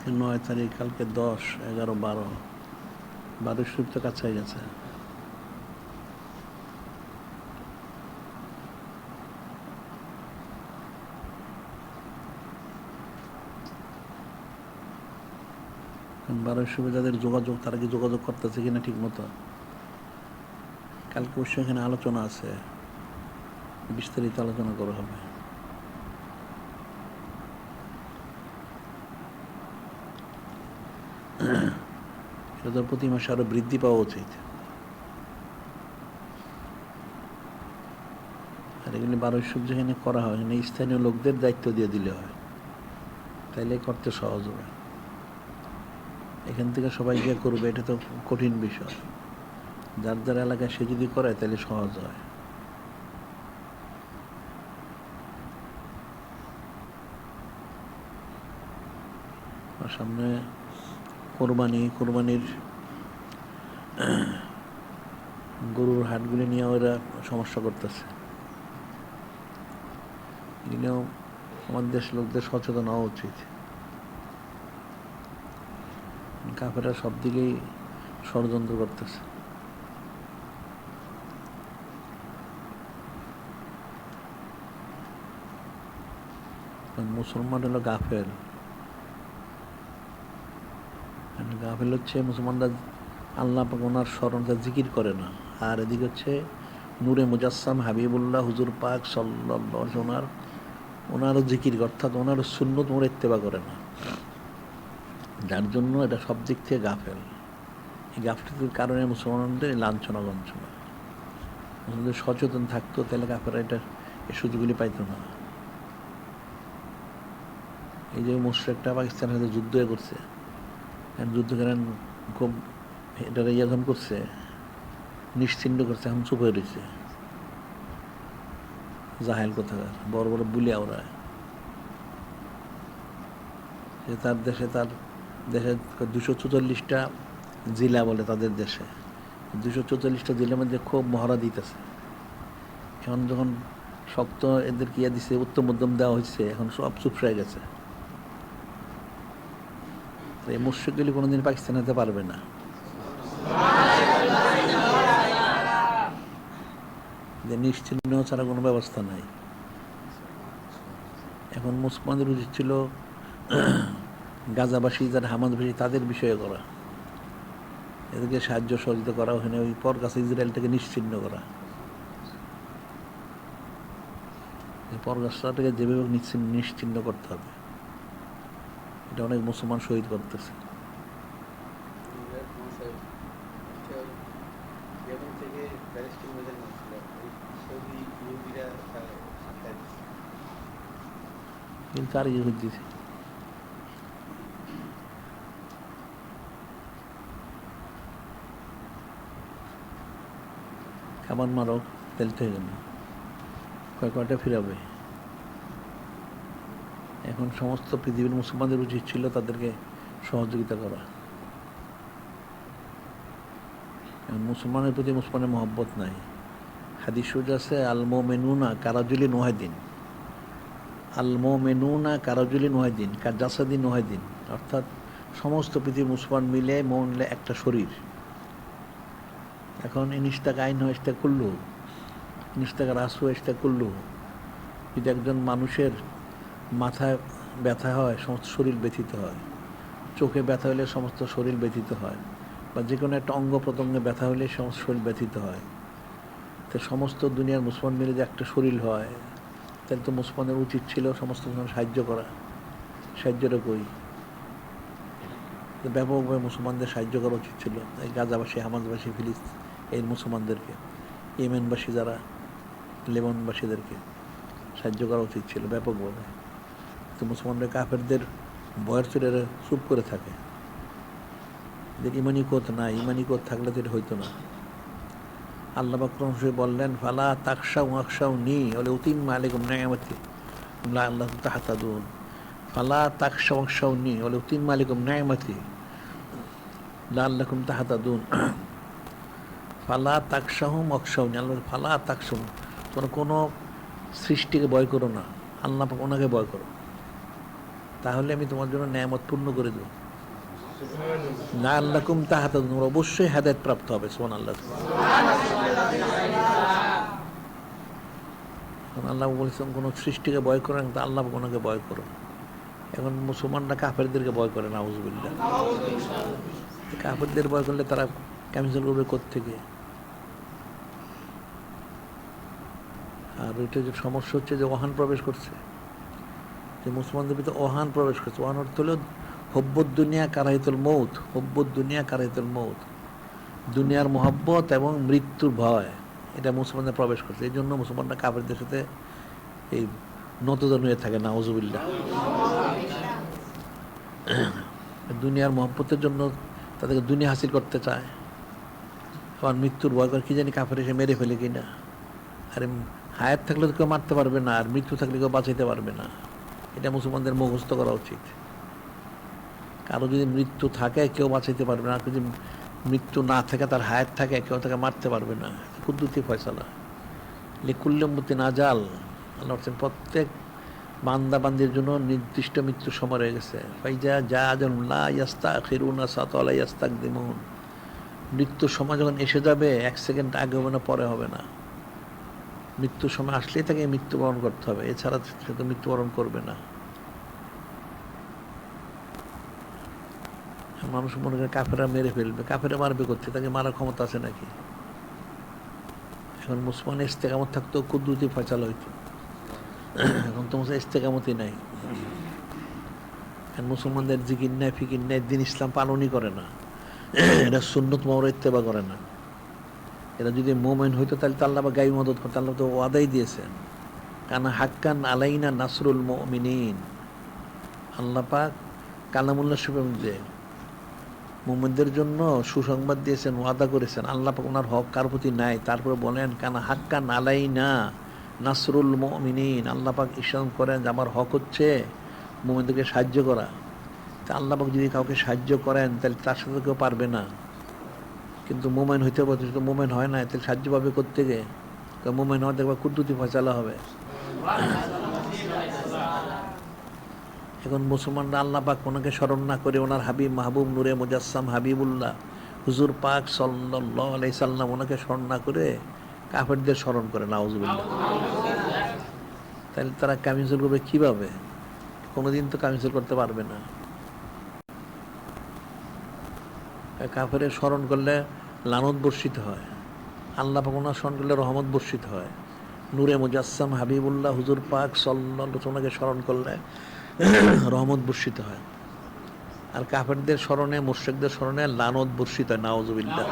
9 তারিখ, কালকে 10, 11, 12, 12 শরীফ তো কাছে গেছে। বারো শরীফে যাদের যোগাযোগ, তারা কি যোগাযোগ করতেছে কিনা ঠিক মতো? কালকে অবশ্যই এখানে আলোচনা আছে, বিস্তারিত আলোচনা করা হবে। এটার প্রতি মাসে আরো বৃদ্ধি পাওয়া উচিত। আর এগুলি 12 শরীফ যেখানে করা হয়, এখানে স্থানীয় লোকদের দায়িত্ব দিয়ে দিলে হয়, তাইলে করতে সহজ হবে। এখান থেকে সবাই গিয়ে করবে, এটা তো কঠিন বিষয়। যার যার এলাকায় সে যদি করে তাহলে সহজ হয়। আর সামনে কোরবানির গরুর হাটগুলি নিয়ে ওরা সমস্যা করতেছে। এগুলিও আমাদের দেশ লোকদের সচেতন হওয়া উচিত। কাফেররা সব দিকেই ষড়যন্ত্র করতেছে। মুসলমান হলো গাফেল। গাফেল হচ্ছে মুসলমানরা আল্লাহ পাক ওনার স্মরণটা জিকির করে না। আর এদিকে হচ্ছে নূরে মুজাসসাম হাবিবুল্লাহ হুজুর পাক সাল্লাল্লাহু আলাইহি ওনার ওনারও জিকির, অর্থাৎ ওনারও সুন্নত ওরা ইত্তেবা করে না, যার জন্য এটা সব দিক থেকে গাফেল। এই গাফলতির কারণে মুসলমানদের লাঞ্ছনা গঞ্ছনা। মুসলমানদের সচেতন থাকতো, তাহলে কাফেররা এটা এই সুযোগগুলি পাইত না। এই যে মুশরিকটা পাকিস্তানের সাথে যুদ্ধ করছে, যুদ্ধ করেন খুব এটা যখন করছে, নিশ্চিন্ন করছে, এখন চুপ হয়ে রয়েছে। জাহেল কোথাকার, বড় বড় বুলিয়া ওরা। তার দেশে 244টা জেলা বলে তাদের দেশে। 244টা জেলার মধ্যে খুব মহড়া দিতেছে। এখন যখন শক্ত এদেরকে ইয়ে দিছে, উত্তম মধ্যম দেওয়া হয়েছে, এখন সব চুপ হয়ে গেছে। এই মুশরিকগুলি কোনোদিন পাকিস্তান হতে পারবে না। যে নিশ্চিহ্ন ছাড়া কোনো ব্যবস্থা নাই। এখন মুসলমানদের উচিত ছিল গাজাবাসী, যারা হামাদবাসী, তাদের বিষয়ে করা, এদেরকে সাহায্য সহযোগিতা করা, ওখানে ওই পর কাছে ইসরায়েলটাকে নিশ্চিহ্ন করা। পরগাছাটাকে যেভাবে নিশ্চিহ্ন করতে হবে, এটা অনেক মুসলমান শহীদ করতেছে। কিন্তু আর ইয়ে দিছে, খাবার মারো, তেল থেকে গেল, কয়টা ফিরাবে। এখন সমস্ত পৃথিবীর মুসলমানদের উচিত ছিল তাদেরকে সহযোগিতা করা। মুসলমানের প্রতি মুসলমানের মহব্বত নাই। হাদিস আছে, আল মুমিনুনা কারাজুলিন ওয়াহিদিন, আল মুমিনুনা কারাজুলিন ওয়াহিদিন কাজাসাদিন ওয়াহিদিন, অর্থাৎ সমস্ত পৃথিবীর মুসলমান মিলে মিলে একটা শরীর। এখন ইনিস্তাক আইন হয়, ইস্তা করলো, ইনিস্তাক রাসু ইস্তা করলো। যদি একজন মানুষের মাথায় ব্যথা হয়, সমস্ত শরীর ব্যথিত হয়। চোখে ব্যথা হলে সমস্ত শরীর ব্যথিত হয়, বা যে কোনো একটা অঙ্গ প্রত্যঙ্গে ব্যথা হলে সমস্ত শরীর ব্যথিত হয়। তো সমস্ত দুনিয়ার মুসলমান মিলে যে একটা শরীর হয়, তাহলে তো মুসলমানের উচিত ছিল সমস্ত সাহায্য করা। সাহায্যটা কই? ব্যাপকভাবে মুসলমানদের সাহায্য করা উচিত ছিল। এই গাজাবাসী, হামাজবাসী, ফিলিস্তিন এই মুসলমানদেরকে, ইয়েমেনবাসী যারা, লেবাননবাসীদেরকে সাহায্য করা উচিত ছিল ব্যাপকভাবে। তো মুসলমানদের কাফেরদের বয়ের চুরেরা চুপ করে থাকে। ইমানি কোত নাই, ইমানি কোত থাকলে তো এটা হইতো না। আল্লাহ আকরাম বললেন, ফালা তাকশাউ আকশাউ নি ওলে উতিম্মা আলাইকুম নিআমতি লাআল্লাকুম তাহতাদুন। ফালা তাকশাউ আকশাউ নি ওলে উতিম্মা আলাইকুম নিআমতি লাআল্লাকুম তাহতাদুন। ফালা তাকশাহুম আকশাউনি, আল্লাহ ফালা তাকশাহুম, তোমরা কোনো সৃষ্টিকে ভয় করো না, আল্লাহ পাক ওনাকে ভয় করো। তাহলে আমি তোমার জন্য নেয়ামত পূর্ণ করে দেব। লাআল্লাকুম তাহতাদুন, তোমরা অবশ্যই হেদায়েত প্রাপ্ত হবে। সুবহানাল্লাহ। আল্লাহ বলেছেন কোনো সৃষ্টিকে ভয় করে না, আল্লাহ কোনোকে ভয় করো। এখন মুসলমানরা কাফেরদেরকে ভয় করে, নাউযুবিল্লাহ। কাফেরদের ভয় করলে তারা ক্যান্সেল করবে কোত্থেকে? আর ওইটা যে সমস্যা হচ্ছে যে ওহান প্রবেশ করছে, যে মুসলমানদের ভিতরে ওহান প্রবেশ করছে। ওহান অর্থ হলো হব্বুদ দুনিয়া কারাহিতুল মৌত, হব্বুদ দুনিয়া কারাহিতুল মৌত, দুনিয়ার মহব্বত এবং মৃত্যুর ভয়, এটা মুসলমানদের প্রবেশ করছে। এই জন্য মুসলমানরা কাফেরদের সাথে এই নতজন হয়ে থাকে, নাউযুবিল্লাহ। দুনিয়ার মহব্বতের জন্য তাদেরকে দুনিয়া হাসিল করতে চায়, আবার মৃত্যুর ভয় করে কি জানি কাফের এসে মেরে ফেলে কিনা। আর হায়াত থাকলে তো কেউ মারতে পারবে না, আর মৃত্যু থাকলে কেউ বাঁচাইতে পারবে না। এটা মুসলমানদের মুখস্থ করা উচিত। কারো যদি মৃত্যু থাকে কেউ বাঁচাইতে পারবে না, আর যদি মৃত্যু না থাকে তার হায়াত থাকে কেউ তাকে মারতে পারবে না। কুদরতি ফয়সালা। লিকুল্লি উম্মতিন আজাল, আল্লাহ বলছেন প্রত্যেক বান্দা বান্দির জন্য নির্দিষ্ট মৃত্যুর সময় রয়ে গেছে। ফাইজা যা আজালুন লা ইস্তাখিরুনা সাআতান ওয়া লা ইস্তাকদিমুন, মৃত্যুর সময় যখন এসে যাবে 1 সেকেন্ড আগে হবে না, পরে হবে না। মৃত্যুর সময় আসলেই তাকে মৃত্যুবরণ করতে হবে, এছাড়া সে তো মৃত্যুবরণ করবে না। মানুষ মনে করে কাফেরা মেরে ফেলবে, কাফেরা মারবে করতে, তাকে মারার ক্ষমতা আছে নাকি? এখন মুসলমানের ইস্তেকামত থাকতেও কুদরতি ফয়সালা হইতো, এখন তো ইস্তেকামতই নাই। মুসলমানদের জিকির নাই, ফিকির নাই, দিন ইসলাম পালনই করে না, এরা সুন্নত মাওরা ইত্তেবা করে না। এরা যদি মুমিন হইতো তাহলে তো আল্লাহ গায়বী মদদ করতে, আল্লাহ তো ওয়াদাই দিয়েছেন, কানা হাক্কান আলাইনা নাসরুল মুমিনিন। আল্লাহ পাক কালামুল্লাহ শরীফের মধ্যে মুমিনদের জন্য সুসংবাদ দিয়েছেন, ওয়াদা করেছেন। আল্লাহ পাক ওনার হক কার প্রতি নাই, তারপরে বলেন কানা হাক্কান আলাইনা নাসরুল মুমিনিন। আল্লাহ পাক ইরশাদ করেন যে আমার হক হচ্ছে মুমিনদেরকে সাহায্য করা। তা আল্লাহ পাক যদি কাউকে সাহায্য করেন তাহলে তার সাথে কেউ পারবে না। কিন্তু মুমিন হইতে পারছে, তো মুমিন হয় না, তাহলে সাহায্য পাবে কোত্থেকে? মুমিন হওয়া দেখবা কুদরতি ফয়সালা হবে। এখন মুসলমানরা আল্লাহ পাক ওনাকে স্মরণ না করে ওনার হাবিব মাহবুব নূরে মুজাসসাম হাবিবুল্লাহ হুজুর পাক সাল্লাল্লাহু আলাইহি সাল্লাম ওনাকে স্মরণ না করে কাফেরদের স্মরণ করে, নাউযুবিল্লাহ। তাহলে তারা কামিজুল করবে কীভাবে? কোনোদিন তো কামিজুল করতে পারবে না। কাফেরের স্মরণ করলে লানত বর্ষিত হয়, আল্লাহ পাক ওনার স্মরণ করলে রহমত বর্ষিত হয়। নূরে মুজাসসাম হাবিবুল্লাহ হুজুর পাক সাল্লাল্লাহু আলাইহি ওনাকে স্মরণ করলে রহমত বর্ষিত হয়। আর কাফেরদের স্মরণে, মুশরিকদের স্মরণে লানত বর্ষিত হয়, নাউযুবিল্লাহ।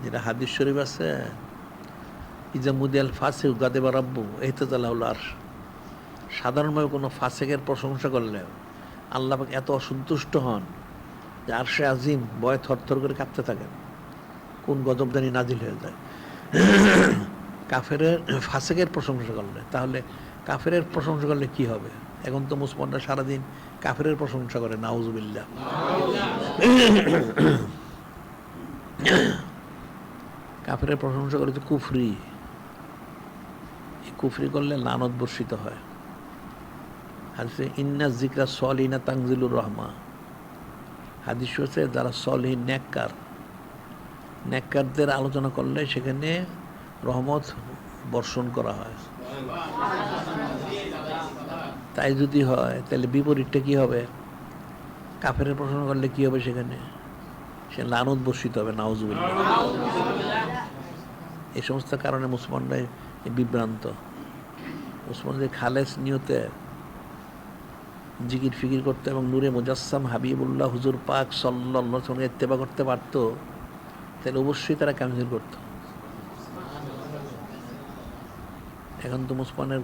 যেটা হাদিস শরীফ আছে, ইজা মুদিয়াল ফাসিক গাদিবা রাব্বু ইহতাজালাহুল আরশ। সাধারণভাবে কোনো ফাসিকের প্রশংসা করলে আল্লাহ পাক এত অসন্তুষ্ট হন যে আরশে আজিম ভয়ে থরথর করে কাঁপতে থাকেন, কোন গজবদানি নাজিল হয়ে যায়। কাফেরের ফাসিকের প্রশংসা করলে, তাহলে কাফেরের প্রশংসা করলে কি হবে? এখন তো মুসলমানরা সারাদিন কাফেরের প্রশংসা করে, নাউযুবিল্লাহ। কাফেরের প্রশংসা করে তো কুফরি, কুফরি করলে লানত বর্ষিত হয়। হাদিসে ইন্না যিকরা সলিহিনা তানজিলুর রহমা, হাদিস হচ্ছে যারা সলিহিন নেককার, নেককারদের আলোচনা করলে সেখানে রহমত বর্ষণ করা হয়। তাই যদি হয় তাহলে বিপরীতটা কি হবে? কাফেরের প্রশংসা করলে কি হবে? সেখানে সে লানত বর্ষিত হবে, নাউযুবিল্লাহ। এই সমস্ত কারণে মুসলমানরা বিভ্রান্ত। মুসলমানদের খালেস নিয়তে জিকির ফিকির করতে এবং নূরে মুজাসসাম হাবিবুল্লাহ হুজুর পাক সাল্লাল্লাহু আলাইহি ওয়াসাল্লাম ইত্তেবা করতে পারতো, তাহলে অবশ্যই তারা কামিল করতো। এখন তো মুসলমানের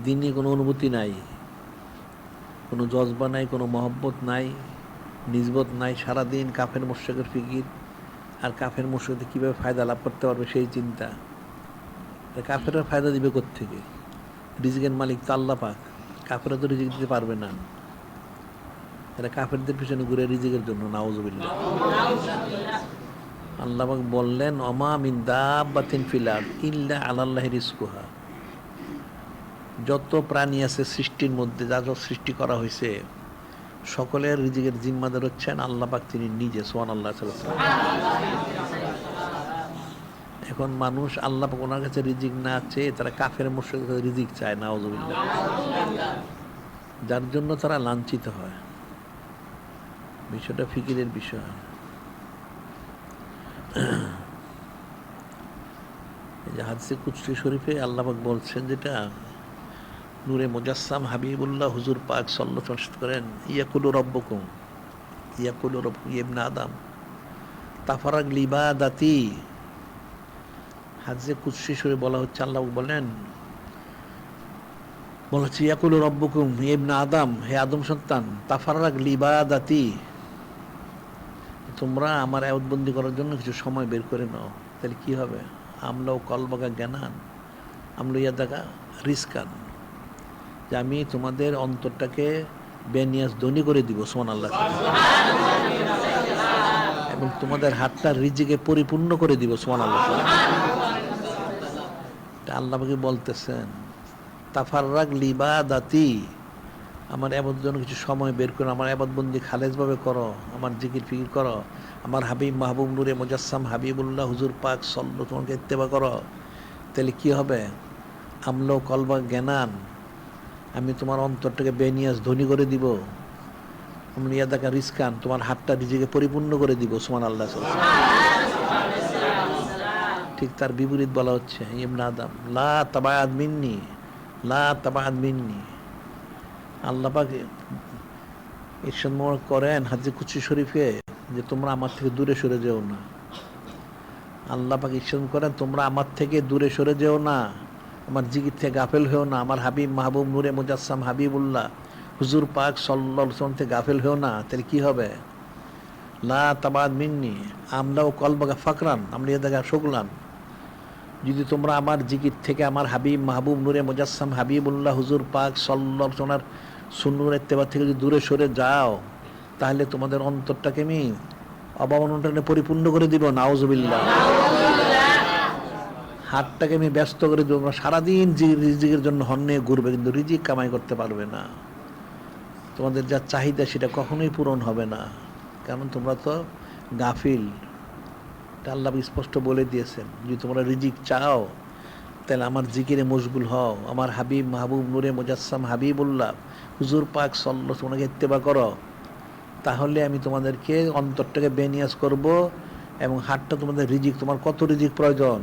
দিনে কোনো অনুভূতি নাই, কোনো জজবা নাই, কোনো মহব্বত নাই, নিজবত নাই। সারাদিন কাফের মুশরিকের ফিকির, আর কাফের মুশরিকদের কীভাবে ফায়দা লাভ করতে পারবে সেই চিন্তা। কাফেররা ফায়দা দিবে কোত্থেকে? রিজিকের মালিক তো আল্লাহ পাক, কাফেররা তো রিজিক দিতে পারবে না। এরা কাফেরদের পিছনে ঘুরে রিজিকের জন্য, নাউযুবিল্লাহ। আল্লাহ পাক বললেন ওমা মিন দাব্বাতিন ফিল আরদ ইল্লা আলাল্লাহি রিজকুহা। যত প্রাণী আছে সৃষ্টির মধ্যে, যা যত সৃষ্টি করা হয়েছে, সকলের রিজিকের জিম্মাদার হচ্ছেন আল্লাহ পাক, তিনি নিজে। সুবহানাল্লাহ। এখন মানুষ আল্লাহ পাক ওনার কাছে রিজিক না চেয়ে তারা কাফের মুশরিকের কাছে রিজিক চায়, নাউযুবিল্লাহ। যার জন্য তারা লাঞ্ছিত হয়। বিষয়টা ফিকিরের বিষয়। এই যে হাদিসে কুদসি শরীফে আল্লাহ পাক বলছেন, যেটা নূরে মুজাসসাম হাবিবুল্লাহ হুজুর পাক সাল্লাল্লাহু আলাইহি ওয়াসাল্লাম করেন, ইয়াকুলু রাব্বুকুম ইবনে আদম তাফারাগ লিবাদাতি। হাদিসে কুদসি শরীফে বলা হচ্ছে, আল্লাহ বলেন, বলেছে ইয়াকুলু রাব্বুকুম ইবনে আদম, হে আদম সন্তান, তাফারাগ লিবাদাতি, তোমরা আমার ইবাদতবন্দি করার জন্য কিছু সময় বের করে নাও। তাহলে কি হবে? আমলাও কলবাকা জ্ঞানান আমলো ইয়াদাকা রিস্কান, যে আমি তোমাদের অন্তরটাকে বেনিয়াজ ধনী করে দিব। সুবহানাল্লাহ। এবং তোমাদের হাতটা রিজিকে পরিপূর্ণ করে দিব। সুবহানাল্লাহ। আল্লাহ পাক বলতেছেন, তাফাররাগ লিবাদাতি, আমার ইবাদতের জন্য কিছু সময় বের করো, আমার ইবাদতবন্দি খালেজভাবে করো, আমার জিকির ফিকির করো, আমার হাবিব মাহবুব নূরে মুজাসসাম হাবিবুল্লাহ হুজুর পাক সাল্লাল্লাহু আলাইহি ওয়াসাল্লামকে ইত্তেবা করো। তাহলে কি হবে? আমলো কলবা জ্ঞানান, আমি তোমার অন্তরটাকে বেনিয়াজ ধনী করে দিব। আমি ইয়াদাকা রিস্কান, তোমার হাতটা রিজিকে পরিপূর্ণ করে দিব। সুবহানাল্লাহ। ঠিক তার বিপরীত বলা হচ্ছে, ইবনে আদম লা তাবাআদ মিন্নি, লা তাবাআদ মিন্নি। আল্লাহ পাক ইরশাদ করেন হাদিসে কুদসি শরীফে, যে তোমরা আমার থেকে দূরে সরে যেও না। আল্লাহ পাক ইরশাদ করেন, তোমরা আমার থেকে দূরে সরে যেও না, আমার জিকির থেকে গাফেল হয়েও না, আমার হাবিব মাহবুব নূরে মুজাসসাম হাবিবুল্লাহ হুজুর পাক সাল্লাল্লাহু আলাইহি ওয়াসাল্লাম থেকে গাফেল হয়েও না। তাহলে কি হবে? লা তাবাদ মিন্নি আমলাও কলবাকা ফাকরান আমরা দেখা শুকলান। যদি তোমরা আমার জিকির থেকে, আমার হাবিব মাহবুব নূরে মুজাসসাম হাবিবুল্লাহ হুজুর পাক সাল্লাল্লাহু আলাইহি ওয়াসাল্লাম সুন্নাহর ইত্তেবা থেকে যদি দূরে সরে যাও, তাহলে তোমাদের অন্তরটাকে আমি অবমাননায় পরিপূর্ণ করে দিব। নাউজুবিল্লাহ। হাতটাকে আমি ব্যস্ত করে দেবো, সারাদিন রিজিকের জন্য হন্যে ঘুরবে, কিন্তু রিজিক কামাই করতে পারবে না। তোমাদের যা চাহিদা সেটা কখনোই পূরণ হবে না, কারণ তোমরা তো গাফিল। আল্লাহ স্পষ্ট বলে দিয়েছেন, যদি তোমরা রিজিক চাও তাহলে আমার জিকিরে মশগুল হও, আমার হাবিব মাহবুব নূরে মুজাসসাম হাবিবুল্লাহ হুজুর পাক সাল্লাল্লাহু আলাইহি ওয়াসাল্লামকে ইত্তেবা করো। তাহলে আমি তোমাদেরকে অন্তরটাকে বেনিয়াজ করব, এবং হাতটা তোমাদের রিজিক, তোমার কত রিজিক প্রয়োজন,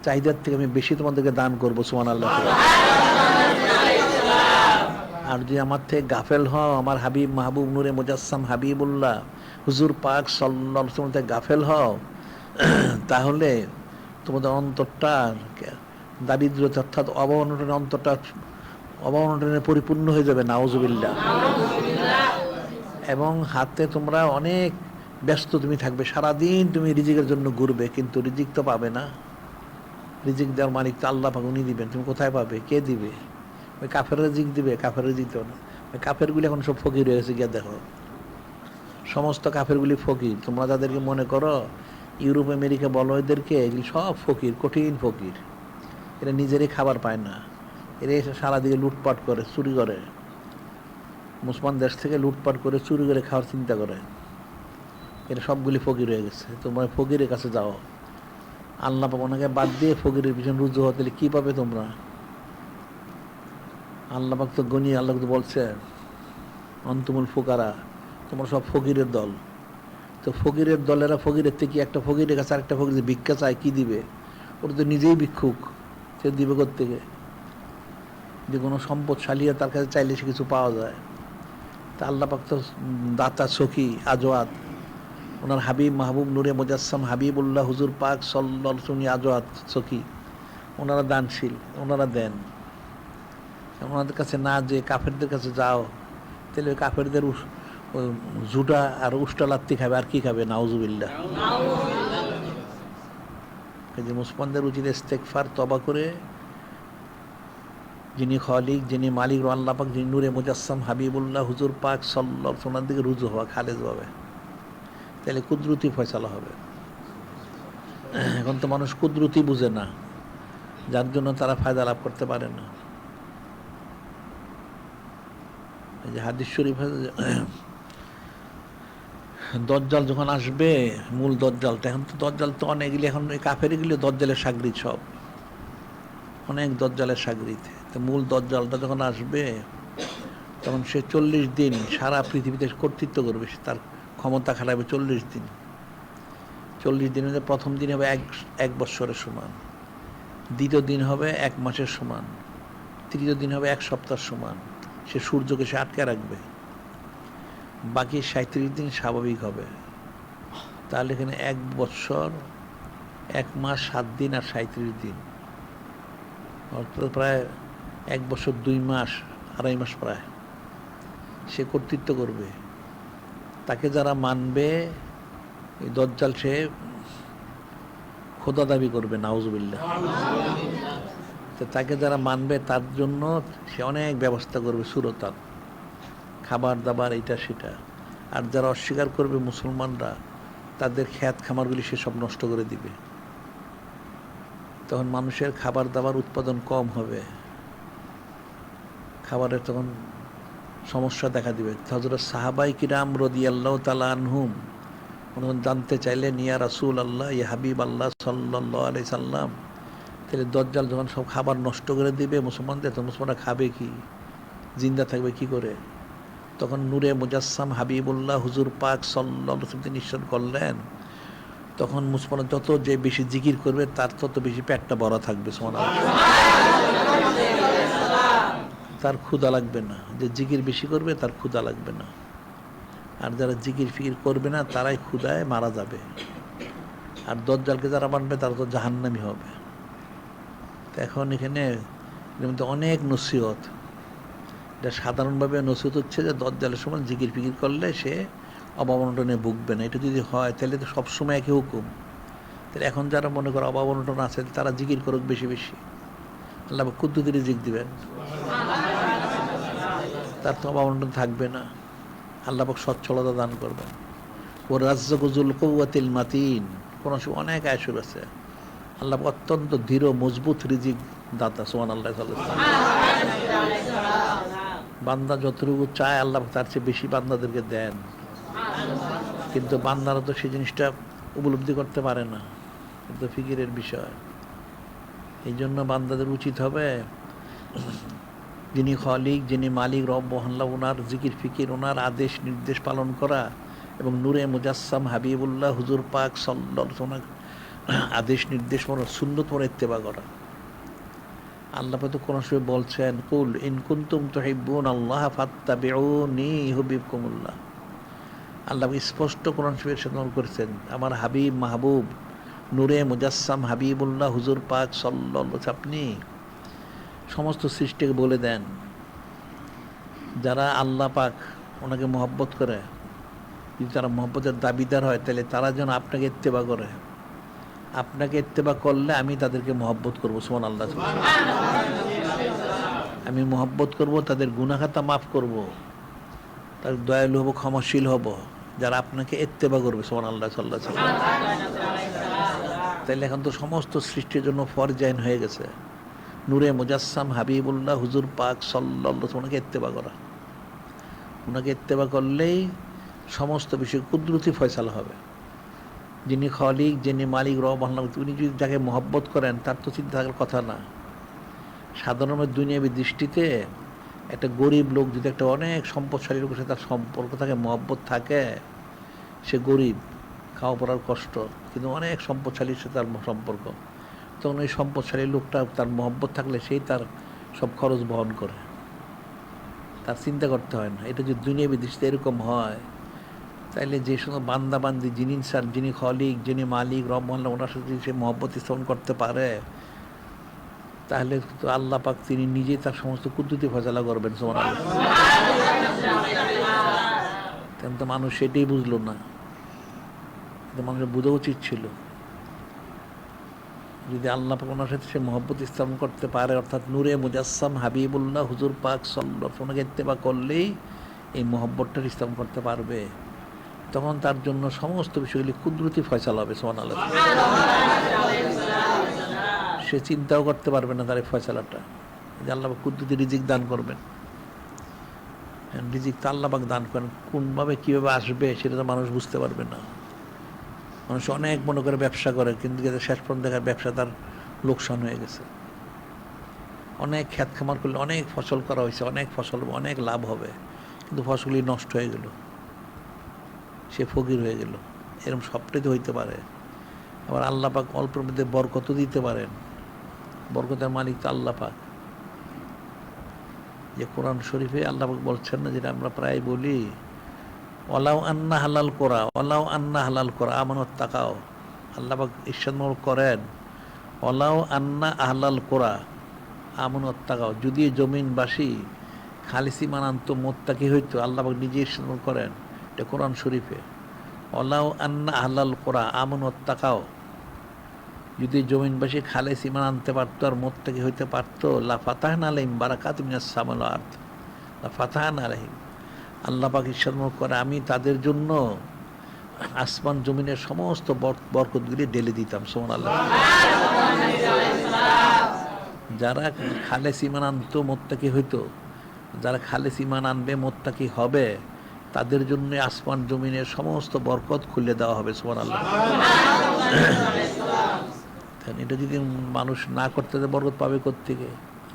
চাহিদার থেকে আমি বেশি তোমাদেরকে দান করবো। সুবহানাল্লাহ। আর যদি আমার থেকে গাফেল হও, আমার হাবিব মাহবুব নূরে মুজাসসাম হাবিবুল্লাহ হুজুর পাক সাল্লাল্লাহু আলাইহি ওয়াসাল্লাম থেকে গাফেল হও, তাহলে তোমাদের অন্তরটা দারিদ্রতা অর্থাৎ অবমাননার অন্তরটা অবমাননায় পরিপূর্ণ হয়ে যাবে। নাউজুবিল্লাহ। এবং হাতে তোমরা অনেক ব্যস্ত তুমি থাকবে, সারাদিন তুমি রিজিকের জন্য ঘুরবে, কিন্তু রিজিক তো পাবে না। রিজিক দেওয়ার মালিক তো আল্লাহ পাক, উনি দিবেন। তুমি কোথায় পাবে? কে দিবে? ওই কাফের রিজিক দিবে? কাফের রিজিক দেবে না। ওই কাফেরগুলি এখন সব ফকির হয়ে গেছে, গিয়ে দেখো সমস্ত কাফেরগুলি ফকির। তোমরা যাদেরকে মনে করো ইউরোপ আমেরিকা বলো, এদেরকে এগুলি সব ফকির, কঠিন ফকির। এরা নিজেরই খাবার পায় না, এরা এসে সারাদিকে লুটপাট করে, চুরি করে, মুসলমান দেশ থেকে লুটপাট করে চুরি করে খাওয়ার চিন্তা করে। এরা সবগুলি ফকির হয়ে গেছে। তোমরা ফকিরের কাছে যাও, আল্লাহ পাক ওনাকে বাদ দিয়ে ফকিরের পিছনে রুজু হতে কি পাবে তোমরা? আল্লাহ পাক তো গনি, আল্লাহ তো বলছে অন্তুমুল ফুকারা, তোমরা সব ফকিরের দল। তো ফকিরের দলেরা ফকিরের থেকে একটা ফকিরের কাছে আরেকটা ফকির ভিক্ষা চায়, কি দিবে? ওরা তো নিজেই ভিক্ষুক, সে দিবে কোত্থেকে? যে কোনো সম্পদশালীরা তার কাছে চাইলে সে কিছু পাওয়া যায়। তা আল্লাহ পাক তো দাতা সখী আজওয়াত, ওনার হাবিব মাহবুব নূরে মুজাসসাম হাবিবুল্লাহ হুজুর পাক সাল্লাল্লাহু আলাইহি ওয়াসাল্লাম আজওয়াত সখী, ওনারা দানশীল, ওনারা দেন। ওনাদের কাছে না যে কাফেরদের কাছে যাও, তাহলে কাফেরদের জুটা আর উষ্টা লাত্তি খাবে, আর কি খাবে? নাউজুবিল্লাহ। যে মুসলমানদের উচিত ইস্তেগফার, তওবা করে যিনি খালিক, যিনি মালিক আল্লাহ পাক, যিনি নূরে মুজাসসাম হাবিবুল্লাহ হুজুর পাক সাল্লাল্লাহু আলাইহি ওয়াসাল্লাম দিকে রুজু হওয়া, খালেজ হবে, তাহলে কুদরতি ফয়সালা হবে। এখন তো মানুষ কুদরতি বুঝে না, যার জন্য তারা ফায়দা লাভ করতে পারে না। এই যে হাদিস শরীফে দজ্জাল যখন আসবে, মূল দজ্জালটা, এখন তো দজ্জাল তো অনেকগুলি, এখন এই কাফেরগুলি দজ্জালের সাগরিদ, সব অনেক দজ্জালের সাগরিদ। তো মূল দজ্জালটা যখন আসবে তখন সে 40 দিন সারা পৃথিবীতে কর্তৃত্ব করবে, সে তার ক্ষমতা খাটাবে 40 দিন। 40 দিনের মধ্যে প্রথম দিন হবে এক বৎসরের সমান, দ্বিতীয় দিন হবে 1 মাসের সমান, তৃতীয় দিন হবে 1 সপ্তাহের সমান। সে সূর্যকে সে আটকে রাখবে, বাকি 37 দিন স্বাভাবিক হবে। তাহলে এখানে 1 বৎসর 1 মাস 7 দিন আর 37 দিন, অর্থাৎ প্রায় 1 বছর 2 মাস 2.5 মাস প্রায় সে কর্তৃত্ব করবে। তাকে যারা মানবে, এই দজ্জাল সে খোদা দাবি করবে, নাউজুবিল্লাহ। তো তাকে যারা মানবে তার জন্য সে অনেক ব্যবস্থা করবে, সুরতার খাবার দাবার এইটা সেটা। আর যারা অস্বীকার করবে মুসলমানরা, তাদের খেত খামারগুলি সে সব নষ্ট করে দিবে। তখন মানুষের খাবার দাবার উৎপাদন কম হবে, খাবারের তখন সমস্যা দেখা দিবে। হযরত সাহাবায়ে কিরাম রাদিয়াল্লাহু তাআলা আনহুম ওনারা জানতে চাইলেন, ইয়া রাসূল আল্লাহ, ইয়া হাবিব আল্লাহ সাল্লাল্লাহু আলাইহি সাল্লাম, তাহলে দজ্জাল যখন সব খাবার নষ্ট করে দিবে মুসলমানদের, তখন মুসলমানরা খাবে কি, জিন্দা থাকবে কি করে? তখন নূরে মুজাসসাম হাবিবুল্লাহ হুজুর পাক সাল্লাল্লাহু আলাইহি ওয়াসাল্লাম নিশ্চয় করলেন, তখন মুসলমান যত যে বেশি জিকির করবে তার তত বেশি পেটটা ভরা থাকবে, সুবহানাল্লাহ। তার ক্ষুধা লাগবে না, যে জিকির বেশি করবে তার ক্ষুধা লাগবে না। আর যারা জিকির ফিকির করবে না তারাই ক্ষুধায় মারা যাবে। আর দজ্জালকে যারা মানবে তারা তো জাহান্নামী হবে। তো এখন এখানে অনেক নসিহত, এটা সাধারণভাবে নসিহত হচ্ছে যে দজ্জালের সময় জিকির ফিকির করলে সে অভাব-অনটনে ভুগবে না। এটা যদি হয় তাহলে তো সবসময় একই হুকুম। তাহলে এখন যারা মনে করো অভাব-অনটন আছে তারা জিকির করুক বেশি বেশি, আল্লাহ কুদ্দুতি রিজিক দিবেন, তার তো অভাব-অনটন থাকবে না, আল্লাহ পাক সচ্ছলতা দান করবেন। ও রাজ্জাকু যুল কুওয়াতিল মাতিন, কোন অনেক আয়াত আছে, আল্লাহ পাক অত্যন্ত দৃঢ় মজবুত রিজিক দাতা, সুবহানাল্লাহ। বান্দা যতটুকু চায় আল্লাহ তার চেয়ে বেশি বান্দাদেরকে দেন, কিন্তু বান্দারা তো সেই জিনিসটা উপলব্ধি করতে পারে না, কিন্তু ফিকিরের বিষয়। এই জন্য বান্দাদের উচিত হবে যিনি খালিক, যিনি মালিক, রব আল্লাহ, ওনার জিকির ফিকির, ওনার আদেশ নির্দেশ পালন করা, এবং নূরে মুজাসসাম হাবিবুল্লাহ হুজুর পাক সাল্লাল্লাহু আলাইহি ওয়াসাল্লাম আদেশ নির্দেশ মনে সুন্নত মনে ইত্তেবা করা। আল্লাহ পাক তো কোরআন শরীফে বলছেন, কুল ইন কুনতুম তুহিব্বুনাল্লাহ ফাত্তাবিউনি ইউহিব্বুকুমুল্লাহ। আল্লাহ স্পষ্ট কোরআন শরীফের সাথে করেছেন, আমার হাবিব মাহবুব নূরে মুজাসসাম হাবিবুল্লাহ হুজুর পাক সাল্লাল্লাহু আলাইহি ওয়াসাল্লাম, আপনি সমস্ত সৃষ্টিকে বলে দেন, যারা আল্লাহ পাক ওনাকে মহব্বত করে, যদি তারা মহব্বতের দাবিদার হয় তাহলে তারা যেন আপনাকে ইত্তেবা করে। আপনাকে ইত্তেবা করলে আমি তাদেরকে মহব্বত করবো, সুবহানাল্লাহ। আমি মহব্বত করব, তাদের গুনাহ খাতা মাফ করব, তার দয়ালু হব, ক্ষমাশীল হব, যারা আপনাকে ইত্তেবা করবে, সুবহানাল্লাহ সাল্লাল্লাহু আলাইহি ওয়াসাল্লাম। তাইলে এখন তো সমস্ত সৃষ্টির জন্য ফরজ আইন হয়ে গেছে নূরে মুজাসসাম হাবিবুল্লাহ হুজুর পাক সাল্লাল্লাহু আলাইহি ওয়াসাল্লাম ওনাকে ইত্তেবা করা। ওনাকে ইত্তেবা করলেই সমস্ত বিষয় কুদরতি ফয়সালা হবে। যিনি খালিক, যিনি মালিক, রব আল্লাহ, উনি যদি যাকে মহব্বত করেন তার তো চিন্তা থাকার কথা না। সাধারণত দুনিয়াবী দৃষ্টিতে একটা গরিব লোক যদি একটা অনেক সম্পদশালী লোকের সাথে তার সম্পর্ক থাকে, মহব্বত থাকে, সে গরিব, খাওয়া পড়ার কষ্ট, কিন্তু অনেক সম্পদশালীর সাথে তার সম্পর্ক, তখন ওই সম্পদশালী লোকটা তার মহব্বত থাকলে সেই তার সব খরচ বহন করে, তার চিন্তা করতে হয় না। এটা যদি দুনিয়াবী দৃষ্টিতে এরকম হয়, তাইলে যে সময় বান্দাবান্দি, যিনি ইনসান, যিনি খালিক, যিনি মালিক, রব আল্লাহ, ওনার সাথে সে মহব্বত স্থাপন করতে পারে, তাহলে তো আল্লাহ পাক তিনি নিজেই তার সমস্ত কুদরতি ফয়সালা করবেন, সুবহানাল্লাহ। তেমন তো মানুষ সেটাই বুঝলো না, কিন্তু মানুষের বোঝা উচিত ছিল। যদি আল্লাহ পাক ওনার সাথে সে মহব্বত স্থাপন করতে পারে, অর্থাৎ নূরে মুজাসসাম হাবিবুল্লাহ হুজুর পাক সাল্লাল্লাহু আলাইহি ওয়াসাল্লামকে ইত্তেবা করলেই এই মহব্বতটা স্থাপন করতে পারবে, তখন তার জন্য সমস্ত বিষয়গুলি কুদরতি ফয়সালা হবে, সুবহানাল্লাহ। সে চিন্তাও করতে পারবে না তার এই ফয়সালাটা, যে আল্লাহ কুদরতি রিজিক দান করবেন। রিজিক তো আল্লাহ পাক দান করেন, কোনভাবে কীভাবে আসবে সেটা তো মানুষ বুঝতে পারবে না। মানুষ অনেক মনে করে ব্যবসা করে, কিন্তু শেষ পর্যন্ত দেখার ব্যবসা তার লোকসান হয়ে গেছে। অনেক ক্ষেত খামার করলে অনেক ফসল করা হয়েছে, অনেক ফসল অনেক লাভ হবে, কিন্তু ফসলই নষ্ট হয়ে গেল, সে ফকির হয়ে গেল। এরকম সবটাই তো হইতে পারে। আবার আল্লাহ পাক অল্পের মধ্যে বরকত দিতে পারেন, বরকতের মালিক তো আল্লাহ পাক। যে কোরআন শরীফে আল্লাহ পাক বলছেন না, যেটা আমরা প্রায় বলি, ওয়ালাউ আন্না হালাল কোরা, ওয়ালাউ আন্না হালাল কোরা আমানত তাকাও। আল্লাহ পাক ইরশাদ করেন, ওয়ালাউ আন্না আহলাল কোরা আমানত তাকাও, যদি জমিনবাসী খালিস ঈমান আনতো মুত্তাকি হইতো। আল্লাহ পাক নিজে ইরশাদ করেন, এটা কোরআন শরীফে, ওয়ালাউ আন্না আহলাল কোরা আমানত তাকাও, যদি জমিনবাসী খালিস ঈমান আনতে পারতো আর মুত্তাকি হইতে পারতো, লা ফাতাহনা আলাইহিম বারাকাতিম মিনাস সামাই ওয়াল আরদ, লা ফাতাহনা আলাইহিম। আল্লাহ পাক ইরশাদ করে, আমি তাদের জন্য আসমান জমিনের সমস্ত বরকতগুলি ঢেলে দিতাম। সুবহানাল্লাহ। যারা খালেস ঈমান আনতো মুত্তাকি হইতো, যারা খালেস ঈমান আনবে মুত্তাকি হবে, তাদের জন্য আসমান জমিনের সমস্ত বরকত খুলে দেওয়া হবে। সুবহানাল্লাহ। এটা যদি মানুষ না করতে, বরকত পাবে কোত্থেকে?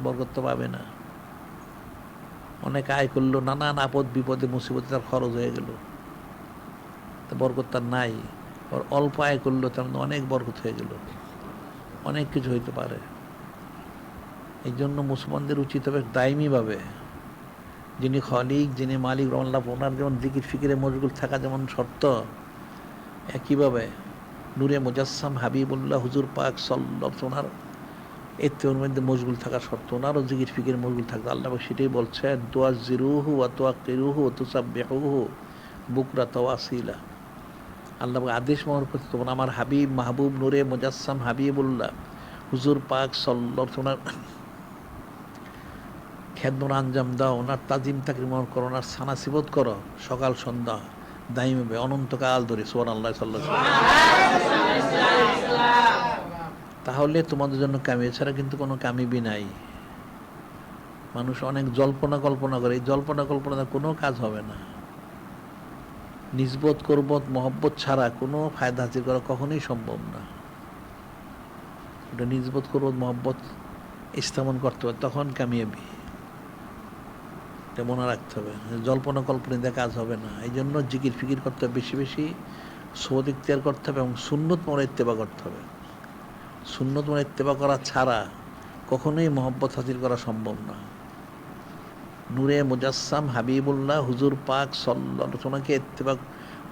বরকত তো পাবে না। অনেক আয় করলো, নানান আপদ বিপদে মুসিবতে তার খরচ হয়ে গেল, তা বরকত তার নাই। আর অল্প আয় করলো, তার অনেক বরকত হয়ে গেল, অনেক কিছু হইতে পারে। এই জন্য মুসলমানদের উচিত হবে দায়মিভাবে, যিনি খালিক, যিনি মালিক রহমাল্লাহ, ওনার যেমন জিকির ফিকিরে মশগুল থাকা যেমন শর্ত, একইভাবে নূরে মুজাসসাম হাবিবুল্লাহ হুজুর পাক সাল্লাল্লাহু ওনার এর মধ্যে মশগুল থাকা শর্ত, ওনারও জিকির ফিকির মশগুল থাকতো। আল্লাহ সেটাই বলছেন, তুয়াজ্জিরুহু ওয়া তুওয়াক্কিরুহু ওয়া তুসাব্বিহুহু বুকরাতাও ওয়া আসীলা। আল্লাহ আদেশ মহর করতে, তখন আমার হাবিব মাহবুব নূরে মুজাসসাম হাবিবুল্লাহ হুজুর পাক সাল্লাল্লাহু ওনার খেদমত আঞ্জাম দাও, ওনার তাজিম তাকরিম করো, ওনার সানা সিবত করো সকাল সন্ধ্যা দাইমে অনন্তকাল ধরে। সুবহানাল্লাহ সাল্লাল্লাহু আলাইহি ওয়াসাল্লাম। তাহলে তোমাদের জন্য কামি, এছাড়া কিন্তু কোনো কামিবি নাই। মানুষ অনেক জল্পনা কল্পনা করে, এই জল্পনা কল্পনা কোনো কাজ হবে না। নিসবত করবত মহব্বত ছাড়া কোনো ফায়দা হাসিল করা কখনোই সম্ভব না। ওটা নিসবত করবত মহব্বত স্থাপন করতে হবে, তখন কামিয়াবি। এটা মনে রাখতে হবে, জল্পনা কল্পনা দিয়ে কাজ হবে না। এই জন্য জিকির ফিকির করতে হবে, বেশি বেশি সওয়াব ইখতিয়ার করতে হবে, এবং সুন্নত মোড়ে ইত্তেবা করতে হবে। সুন্নত মোড়ে ইত্তেবা করা ছাড়া কখনোই মহব্বত হাসিল করা সম্ভব না। নূরে মুজাসসাম হাবিবুল্লাহ হুজুর পাক সাল্লাল্লাহু আলাইহি ওয়াসাল্লামকে ইত্তেবা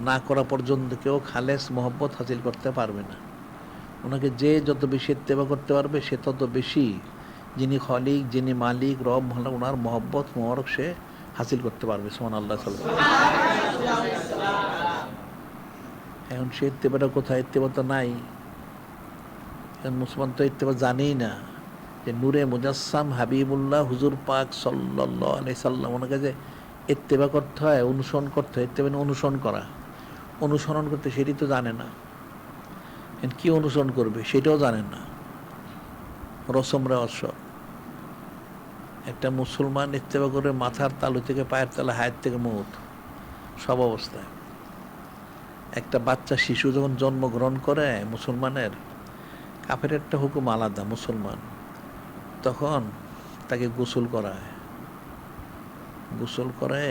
না করা পর্যন্ত কেউ খালেস মহব্বত হাসিল করতে পারবে না। ওনাকে যে যত বেশি ইত্তেবা করতে পারবে, সে তত বেশি যিনি খালিক, যিনি মালিক রব, ওনার মহব্বত মোবারক সে হাসিল করতে পারবে। সুবহানাল্লাহ। এখন সে ইত্তেবাটা কোথায়? ইত্তেবা তো নাই। মুসলমান তো ইত্তেবা জানেই না যে নূরে মুজাসসাম হাবিবুল্লাহ হুজুর পাক সাল্লাল্লাহু আলাইহি সাল্লাম, ওনাকে যে ইত্তেবা করতে হয়, অনুসরণ করতে হয়। ইত্তেবা অনুসরণ করা, অনুসরণ করতে, সেটি তো জানে না। কি অনুসরণ করবে সেটাও জানেন না, রসম রেওয়াজ সব। একটা মুসলমান ইত্তেবা করে মাথার তালু থেকে পায়ের তালা, হায়ের থেকে মুখ, সব অবস্থায়। একটা বাচ্চা শিশু যখন জন্মগ্রহণ করে মুসলমানের, কাফের একটা হুকুম আলাদা, মুসলমান তখন তাকে গোসল করায়, গোসল করে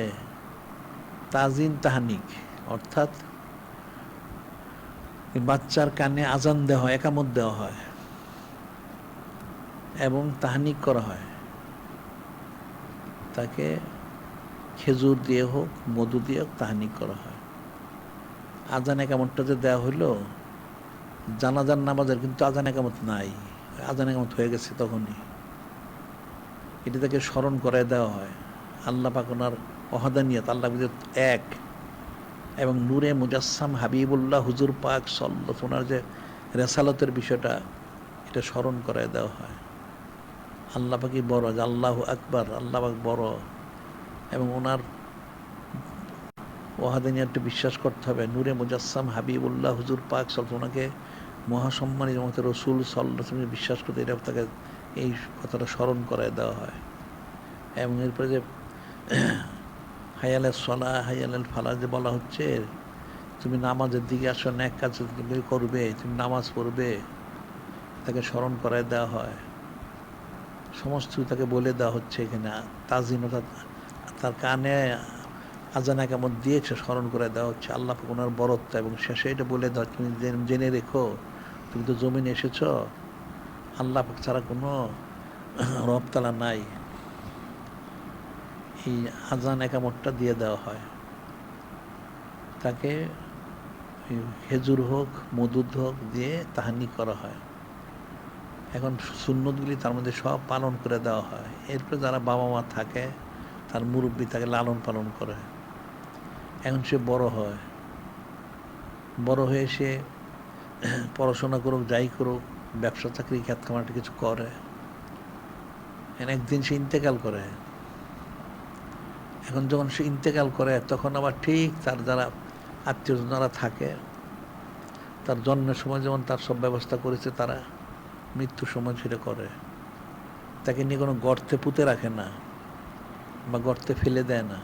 তাজিন তাহানিক, অর্থাৎ বাচ্চার কানে আজান দেওয়া হয়, একামত দেওয়া হয়, এবং তাহানিক করা হয়। তাকে খেজুর দিয়ে হোক, মধু দিয়ে হোক তাহানিক করা হয়। আজান একামতটা যে দেওয়া হইল জানাজার নামাজের, কিন্তু আজান একামত নাই, আজান একামত হয়ে গেছে তখনই। এটি তাকে স্মরণ করে দেওয়া হয়। আল্লাহ পাক ওনার ওয়াহদানিয়ত, আল্লাহ এক, এবং নূরে মুজাসসাম হাবিবুল্লাহ হুজুর পাক সাল্লাল্লাহু ওনার যে রেসালতের বিষয়টা, এটা স্মরণ করে দেওয়া হয়। আল্লাহ পাকই বড়, আল্লাহু আকবার, আল্লাহ পাক বড়, এবং ওনার ওয়াহদানিয়তটা বিশ্বাস করতে হবে। নূরে মুজাসসাম হাবিবুল্লাহ হুজুর পাক সাল্লাল্লাহু ওনাকে মহাসম্মানিত রসুল সাল্লাল্লাহু আলাইহি বিশ্বাস করতে, এটা তাকে এই কথাটা স্মরণ করায় দেওয়া হয়। এবং এরপরে যে হায়ালের সলা হায়ালের ফালা যে বলা হচ্ছে, তুমি নামাজের দিকে আসো, ন্যাক কাজ তুমি করবে, তুমি নামাজ পড়বে, তাকে স্মরণ করায় দেওয়া হয়, সমস্ত তাকে বলে দেওয়া হচ্ছে এখানে। তাজিম তার কানে আজান একামত দিয়েছে, স্মরণ করে দেওয়া হচ্ছে আল্লাহ পাক ওনার বরত্ব, এবং শেষে এটা বলে দেওয়া, তুমি জেনে রেখো তুমি তো জমিনে এসেছ, আল্লাহ পাক ছাড়া কোনো রবতালা নাই। এই আজান একামতটা দিয়ে দেওয়া হয় তাকে, খেজুর হোক মধুর হোক দিয়ে তাহানি করা হয়। এখন সুন্নতগুলি তার মধ্যে সব পালন করে দেওয়া হয়। এরপরে যারা বাবা মা থাকে, তার মুরব্বী তাকে লালন পালন করে। এখন সে বড় হয়, বড় হয়ে সে পড়াশোনা করুক, যাই করুক, ব্যবসা চাকরি খ্যাত খামারটা কিছু করে, একদিন সে ইন্তেকাল করে। এখন যখন সে ইন্তেকাল করে, তখন আবার ঠিক তার যারা আত্মীয় যারা থাকে, তার জন্মের সময় যেমন তার সব ব্যবস্থা করেছে, তারা মৃত্যুর সময় সেটা করে। তাকে নিয়ে কোনো গর্তে পুঁতে রাখে না বা গর্তে ফেলে দেয় না।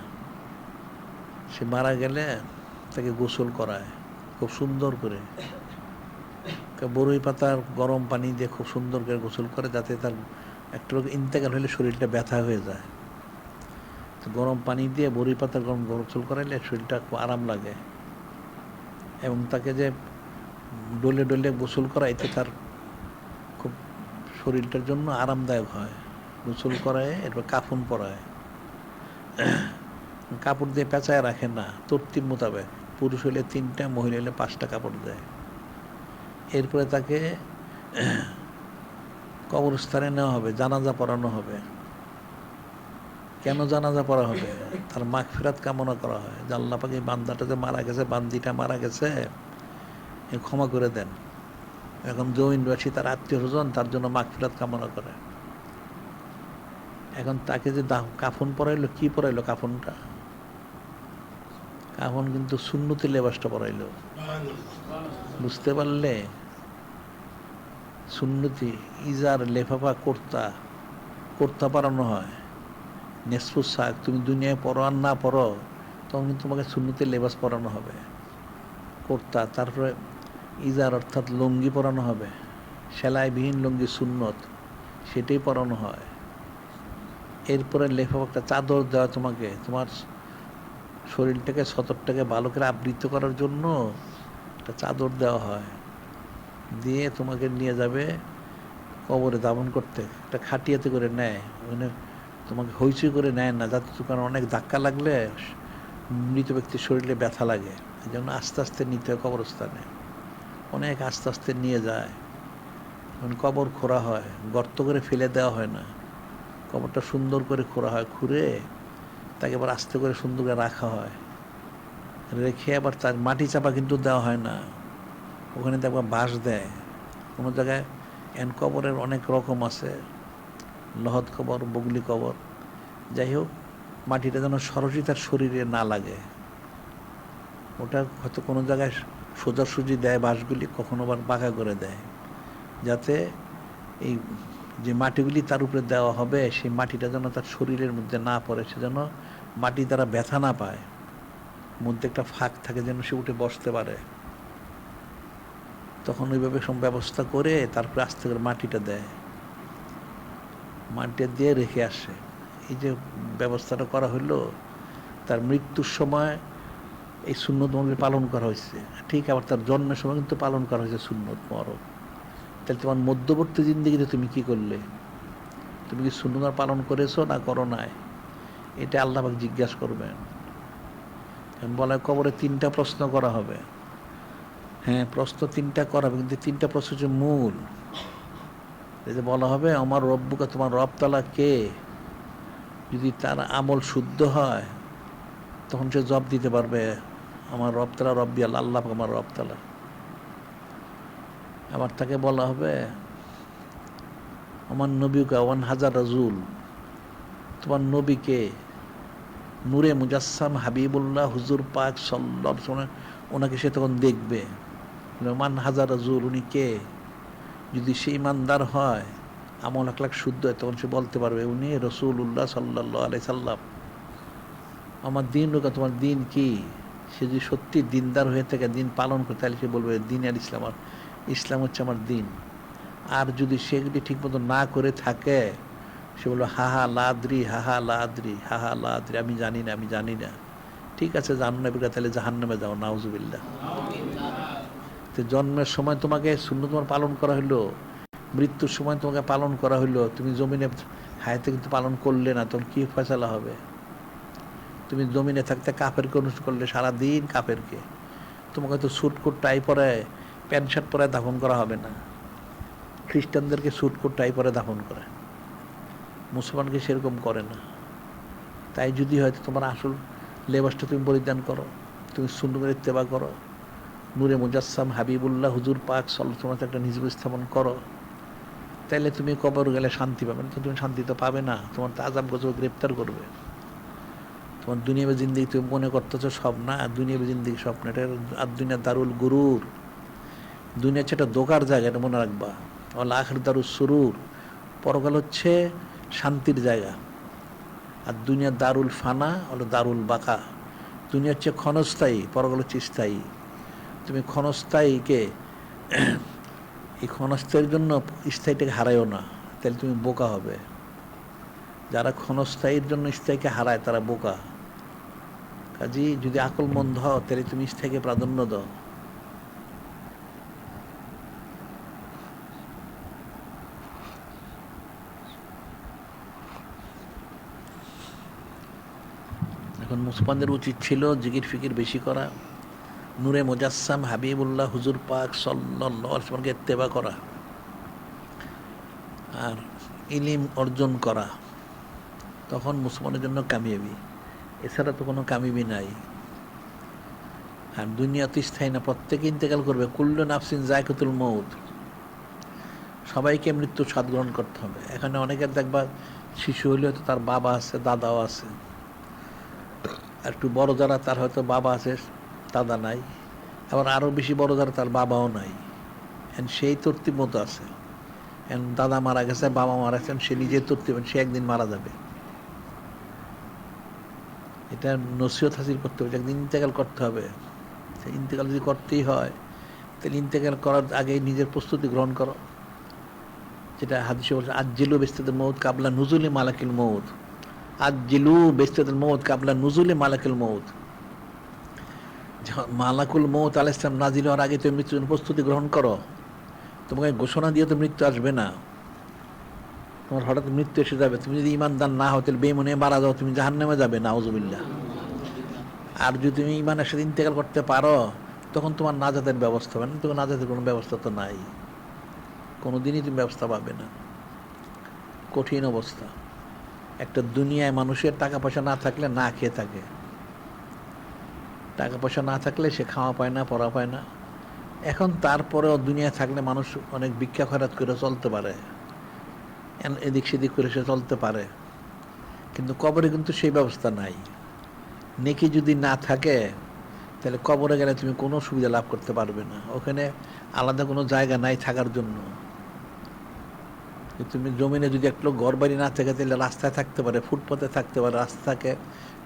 সে মারা গেলে তাকে গোসল করায় খুব সুন্দর করে, বরই পাতার গরম পানি দিয়ে খুব সুন্দর করে গোসল করে, যাতে তার একটা লোক ইন্তেকাল হলে শরীরটা ব্যথা হয়ে যায়। তো গরম পানি দিয়ে বরই পাতার গরম গোসল করাইলে শরীরটা খুব আরাম লাগে, এবং তাকে যে ডলে ডলে গোসল করায়, এতে তার খুব শরীরটার জন্য আরামদায়ক হয়। গোসল করায়, এরপর কাফন পরায়, কাপড় দিয়ে পেঁচায় রাখে না, তরতিব মোতাবেক। পুরুষ হলে 3টা, মহিলা হলে 5টা কাপড় দেয়। এরপরে তাকে কবরস্থানে নেওয়া হবে, জানাজা পড়ানো হবে। কেন জানাজা পড়া হবে? তার মাগফিরাত কামনা করা হয়, যে আল্লাহ পাক এই বান্দাটা যে মারা গেছে, বান্দিটা মারা গেছে, ক্ষমা করে দেন। এখন জমিনবাসী, তার আত্মীয় স্বজন তার জন্য মাগফিরাত কামনা করে। এখন তাকে যে কাফন পরাইলো, কি পরাইলো কাফনটা? কাফন কিন্তু সুন্নতি লেবাসটা পরাইলো, বুঝতে পারলে? সুন্নতি ইজার, লেফাফা, কোর্তা পরানো হয়, নেসফুস শাক। তুমি দুনিয়ায় পড়ো আর না পড়ো, তখন কিন্তু তোমাকে সুন্নতি লেবাস পরানো হবে, কোর্তা। তারপরে ইজার অর্থাৎ লুঙ্গি পরানো হবে, সেলাইবিহীন লুঙ্গি সুন্নত, সেটাই পরানো হয়। এরপরে লেফাফা, একটা চাদর দেওয়া তোমাকে, তোমার শরীরটাকে, সতরটাকে ভালো করে আবৃত করার জন্য একটা চাদর দেওয়া হয়, দিয়ে তোমাকে নিয়ে যাবে কবরে দাফন করতে। একটা খাটিয়াতে করে নেয়, ওখানে তোমাকে হইচই করে নেয় না, যাতে তোমার অনেক ধাক্কা লাগলে মৃত ব্যক্তির শরীরে ব্যথা লাগে। এই জন্য আস্তে আস্তে নিতে হয় কবরস্থানে, অনেক আস্তে আস্তে নিয়ে যায়। কবর খোঁড়া হয়, গর্ত করে ফেলে দেওয়া হয় না, কবরটা সুন্দর করে খোঁড়া হয়, খুঁড়ে তাকে আবার আস্তে করে সুন্দর করে রাখা হয়। রেখে আবার তার মাটি চাপা কিন্তু দেওয়া হয় না, ওখানে দেখবা বাঁশ দেয় কোনো জায়গায়। কবরের অনেক রকম আছে, লহদ কবর, বগলি কবর, যাই হোক, মাটিটা যেন সরাসরি তার শরীরে না লাগে। ওটা হয়তো কোনো জায়গায় সোজাসুজি দেয় বাঁশগুলি, কখনো আবার বাঁকা করে দেয়, যাতে এই যে মাটিগুলি তার উপরে দেওয়া হবে, সেই মাটিটা যেন তার শরীরের মধ্যে না পড়ে, সেজন্য মাটি দ্বারা ব্যথা না পায়, মধ্যে একটা ফাঁক থাকে যেন সে উঠে বসতে পারে। তখন ওইভাবে সব ব্যবস্থা করে তারপরে আস্তে করে মাটিটা দেয়, মাটিটা দিয়ে রেখে আসে। এই যে ব্যবস্থাটা করা হইলো, তার মৃত্যুর সময় এই সুন্নত মরবে পালন করা হয়েছে, ঠিক আবার তার জন্মের সময় কিন্তু পালন করা হয়েছে সুন্নত মরব। তাহলে তোমার মধ্যবর্তী জিন্দেগিতে তুমি কি করলে? তুমি কি সুন্নত পালন করেছো না করো নাই? এটা আল্লাহ পাক জিজ্ঞাসা করবেন। বলা কবরে 3টা প্রশ্ন করা হবে। হ্যাঁ, প্রশ্ন 3টা করা হবে, কিন্তু 3টা প্রশ্ন হচ্ছে মূল। এই যে বলা হবে আমার রব্বুকা, তোমার রব তাআলা কে? যদি তার আমল শুদ্ধ হয়, তখন সে জবাব দিতে পারবে আমার রব তাআলা রব্বি আল্লাহ, আল্লাহ আমার রব তাআলা। আবার তাকে বলা হবে আমার নবীকা ওয়ান হাজার রাজুল, তোমার নবীকে? নূরে মুজাসসাম হাবিবুল্লাহ হুজুর পাক সাল্লাল্লাহু আলাইহি ওয়াসাল্লাম, ওনাকে সে তখন দেখবে। মান হাজার রাজুল, উনি কে? যদি সে ইমানদার হয়, আমল আখলাক শুদ্ধ হয়, তখন সে বলতে পারবে উনি রাসূলুল্লাহ সাল্লাল্লাহু আলাইহি সাল্লাম। আমার দিন রোকা, তোমার দিন কি? সে যদি সত্যি দিনদার হয়ে থাকে, দিন পালন করে, তাহলে সে বলবে দিন আর ইসলাম, আর ইসলাম হচ্ছে আমার দিন। আর যদি সেগুলি ঠিকমতো না করে থাকে, সে বললো হাহা লাদ্রি, হাহা লাদ্রি, হাহা লাদ্রি, আমি জানি না, আমি জানি না। ঠিক আছে, জানো না বেটা, তাহলে জাহান্নামে যাও, নাউজুবিল্লাহ। তো জন্মের সময় তোমাকে সুন্নত তোমার পালন করা হলো, মৃত্যুর সময় তোমাকে পালন করা হলো, তুমি জমিনে হায়াতে কিন্তু পালন করলে না, তখন কি ফয়সালা হবে? তুমি জমিনে থাকতে কাফেরকে অনুসরণ করলে, সারাদিন কাফেরকে। তোমাকে তো স্যুট কোট টাই পরে, প্যান্ট শার্ট পরে দাফন করা হবে না। খ্রিস্টানদেরকে স্যুট কোট টাই পরে দাফন করে, মুসলমানকে সেরকম করে না। তাই যদি হয়তো তোমার আসল লেবাসটা তুমি পরিধান করো, তুমি সুন্নতের ইত্তেবা করো, নূরে মুজাসসাম হাবিবুল্লাহ হুজুর পাক সাল্লাল্লাহু আলাইহি ওয়াসাল্লাম একটা নিজব স্থাপন করো, তাইলে তুমি কবর গেলে শান্তি পাবে না। তো তুমি শান্তি তো পাবে না, তোমার তো আযাব গজব গ্রেপ্তার করবে। তোমার দুনিয়াবী জিন্দেগি তুমি মনে করতেছো সব না, দুনিয়াবী জিন্দেগি স্বপ্ন। এটা আর দুনিয়া দারুল গুরুর, দুনিয়া হচ্ছে একটা দোকার জায়গা, এটা মনে রাখবা। ওয়াল আখির দারুস সুরুর, পরকাল হচ্ছে শান্তির জায়গা। আর দুনিয়া দারুল ফানা, হলো দারুল বাকা। দুনিয়া হচ্ছে ক্ষণস্থায়ী, পরকাল হচ্ছে স্থায়ী। তুমি ক্ষণস্থায়ীকে, এই ক্ষণস্থায়ীর জন্য স্থায়ীটাকে হারাইও না, তাহলে তুমি বোকা হবে। যারা ক্ষণস্থায়ীর জন্য স্থায়ীকে হারায় তারা বোকা। কাজী যদি আকলমন্দ হও, তাহলে তুমি স্থায়ীকে প্রাধান্য দাও। এখন মুসলমানদের উচিত ছিল জিকির ফিকির বেশি করা, নূরে মুজাসসাম হাবিবুল্লাহ হুজুর পাক সাল্লাল্লাহু আলাইহি ওয়াসাল্লামকে ইত্তেবা করা, আর ইলিম অর্জন করা। তখন মুসলমানের জন্য কামিয়াবি, এছাড়া তো কোনো কামিয়াবি নাই। আর দুনিয়া তো স্থায়ী না, প্রত্যেকে ইন্তেকাল করবে। কুল্লু নাফসিন যায়কাতুল মউত, সবাইকে মৃত্যুর স্বাদ গ্রহণ করতে হবে। এখানে অনেকের দেখবা শিশু হলে হয়তো তার বাবা আছে, দাদাও আছে। আর একটু বড় যারা, তার হয়তো বাবা আছে, দাদা নাই। আবার আরও বেশি বড় যারা, তার বাবাও নাই। সেই তরতিব মতো আছে। দাদা মারা গেছে, বাবা মারা গেছেন, সে নিজের তরতিব, সে একদিন মারা যাবে। এটা নসিহত হাসিল করতে হবে, একদিন ইন্তেকাল করতে হবে। ইন্তেকাল যদি করতেই হয়, তাহলে ইন্তেকাল করার আগে নিজের প্রস্তুতি গ্রহণ করো। যেটা হাদিসে বলছে, আজ্জিলু বিস্তাতুল মউত কাবলা নুজুলি মালাকিল মউত, আজ্জিলু বিস্তাতুল মউত কাবলা নুজুলি মালাকিল মউত। মালাকুল মউত আলাইহিস সালাম নাজিল হওয়ার আগে তুমি মৃত্যুর জন্য প্রস্তুতি গ্রহণ করো। তোমাকে ঘোষণা দিয়ে তো মৃত্যু আসবে না, তোমার হঠাৎ মৃত্যু এসে যাবে। তুমি যদি ইমানদার না হও, তাহলে বেঈমান হয়ে মারা যাও, তুমি জাহান্নামে যাবে, নাউজুবিল্লাহ। আর যদি তুমি ইমানের সাথে ইন্তেকাল করতে পারো, তখন তোমার নাজাতের ব্যবস্থা হবে না। তোমার নাজাতের কোনো ব্যবস্থা তো নাই, কোনো দিনই তুমি ব্যবস্থা পাবে না। কঠিন অবস্থা। একটা দুনিয়ায় মানুষের টাকা পয়সা না থাকলে না খেয়ে থাকে। টাকা পয়সা না থাকলে সে খাওয়া পায় না, পড়া পায় না। এখন তারপরেও দুনিয়ায় থাকলে মানুষ অনেক ভিক্ষা খয়রাত করে চলতে পারে, এদিক সেদিক করে সে চলতে পারে। কিন্তু কবরে কিন্তু সেই ব্যবস্থা নাই। নেকি যদি না থাকে, তাহলে কবরে গেলে তুমি কোনো সুবিধা লাভ করতে পারবে না। ওখানে আলাদা কোনো জায়গা নাই থাকার জন্য। তুমি জমিনে যদি একটু ঘর বাড়ি না থাকে, তাহলে রাস্তায় থাকতে পারে, ফুটপাতে থাকতে পারে, রাস্তাকে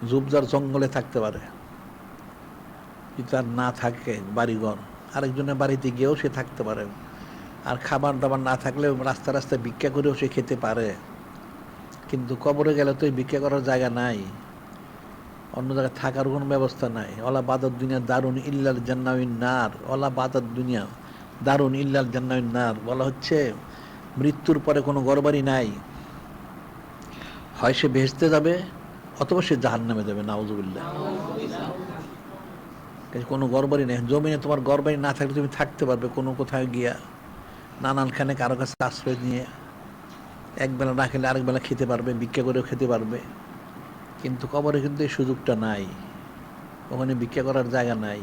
ঝোপঝাড় জঙ্গলে থাকতে পারে। যদি তার না থাকে বাড়িঘর, আরেকজনের বাড়িতে গিয়েও সে থাকতে পারে। আর খাবার দাবার না থাকলে রাস্তা রাস্তায় ভিক্ষা করেও সে খেতে পারে। কিন্তু কবরে গেলে তো এই ভিক্ষা করার জায়গা নাই, অন্য জায়গায় থাকার কোনো ব্যবস্থা নাই। ওলা বাদাত দুনিয়া দারুন ইল্লাল জান্নাতুন নার, ওলা বাদাত দুনিয়া দারুন ইল্লাল জান্নাতুন নার। বলা হচ্ছে মৃত্যুর পরে কোনো ঘরবাড়ি নাই, হয় সে বেহেশতে যাবে অথবা সে জাহান্নামে যাবে, নাউজুবিল্লাহ। কোনো ঘরবাড়ি নেই। জমিনে তোমার ঘরবাড়ি না থাকলে তুমি থাকতে পারবে কোনো কোথাও গিয়া, নানানখানে কারো কাছে আশ্রয় নিয়ে। একবেলা না খেলে আরেক বেলা খেতে পারবে, ভিক্ষা করেও খেতে পারবে। কিন্তু কবরে কিন্তু এই সুযোগটা নাই, ওখানে ভিক্ষা করার জায়গা নাই।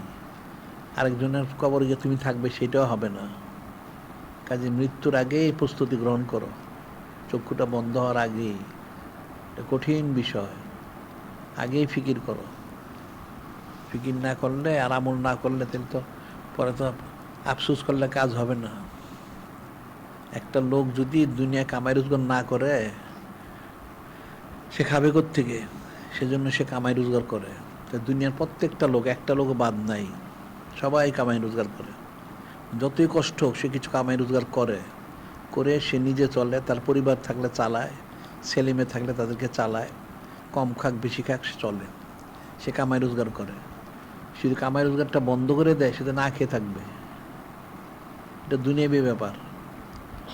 আরেকজনের কবরে গিয়ে তুমি থাকবে, সেটাও হবে না। কাজে মৃত্যুর আগেই প্রস্তুতি গ্রহণ করো, চক্ষুটা বন্ধ হওয়ার আগেই। এটা কঠিন বিষয়, আগেই ফিকির করো। ফিকির না করলে আর আমল না করলে তাহলে তো পরে তো আফসোস করলে কাজ হবে না। একটা লোক যদি দুনিয়া কামাই রোজগার না করে, সে খাবে কোত্থেকে? সেজন্য সে কামাই রোজগার করে। তো দুনিয়ার প্রত্যেকটা লোক, একটা লোক বাদ নাই, সবাই কামাই রোজগার করে। যতই কষ্ট হোক সে কিছু কামাই রোজগার করে, করে সে নিজে চলে, তার পরিবার থাকলে চালায়, ছেলে মেয়ে থাকলে তাদেরকে চালায়, কম খাক বেশি খাক সে চলে, সে কামাই রোজগার করে। শুধু কামাই রোজগারটা বন্ধ করে দেয়, সে তো না খেয়ে থাকবে। এটা দুনিয়াবী ব্যাপার।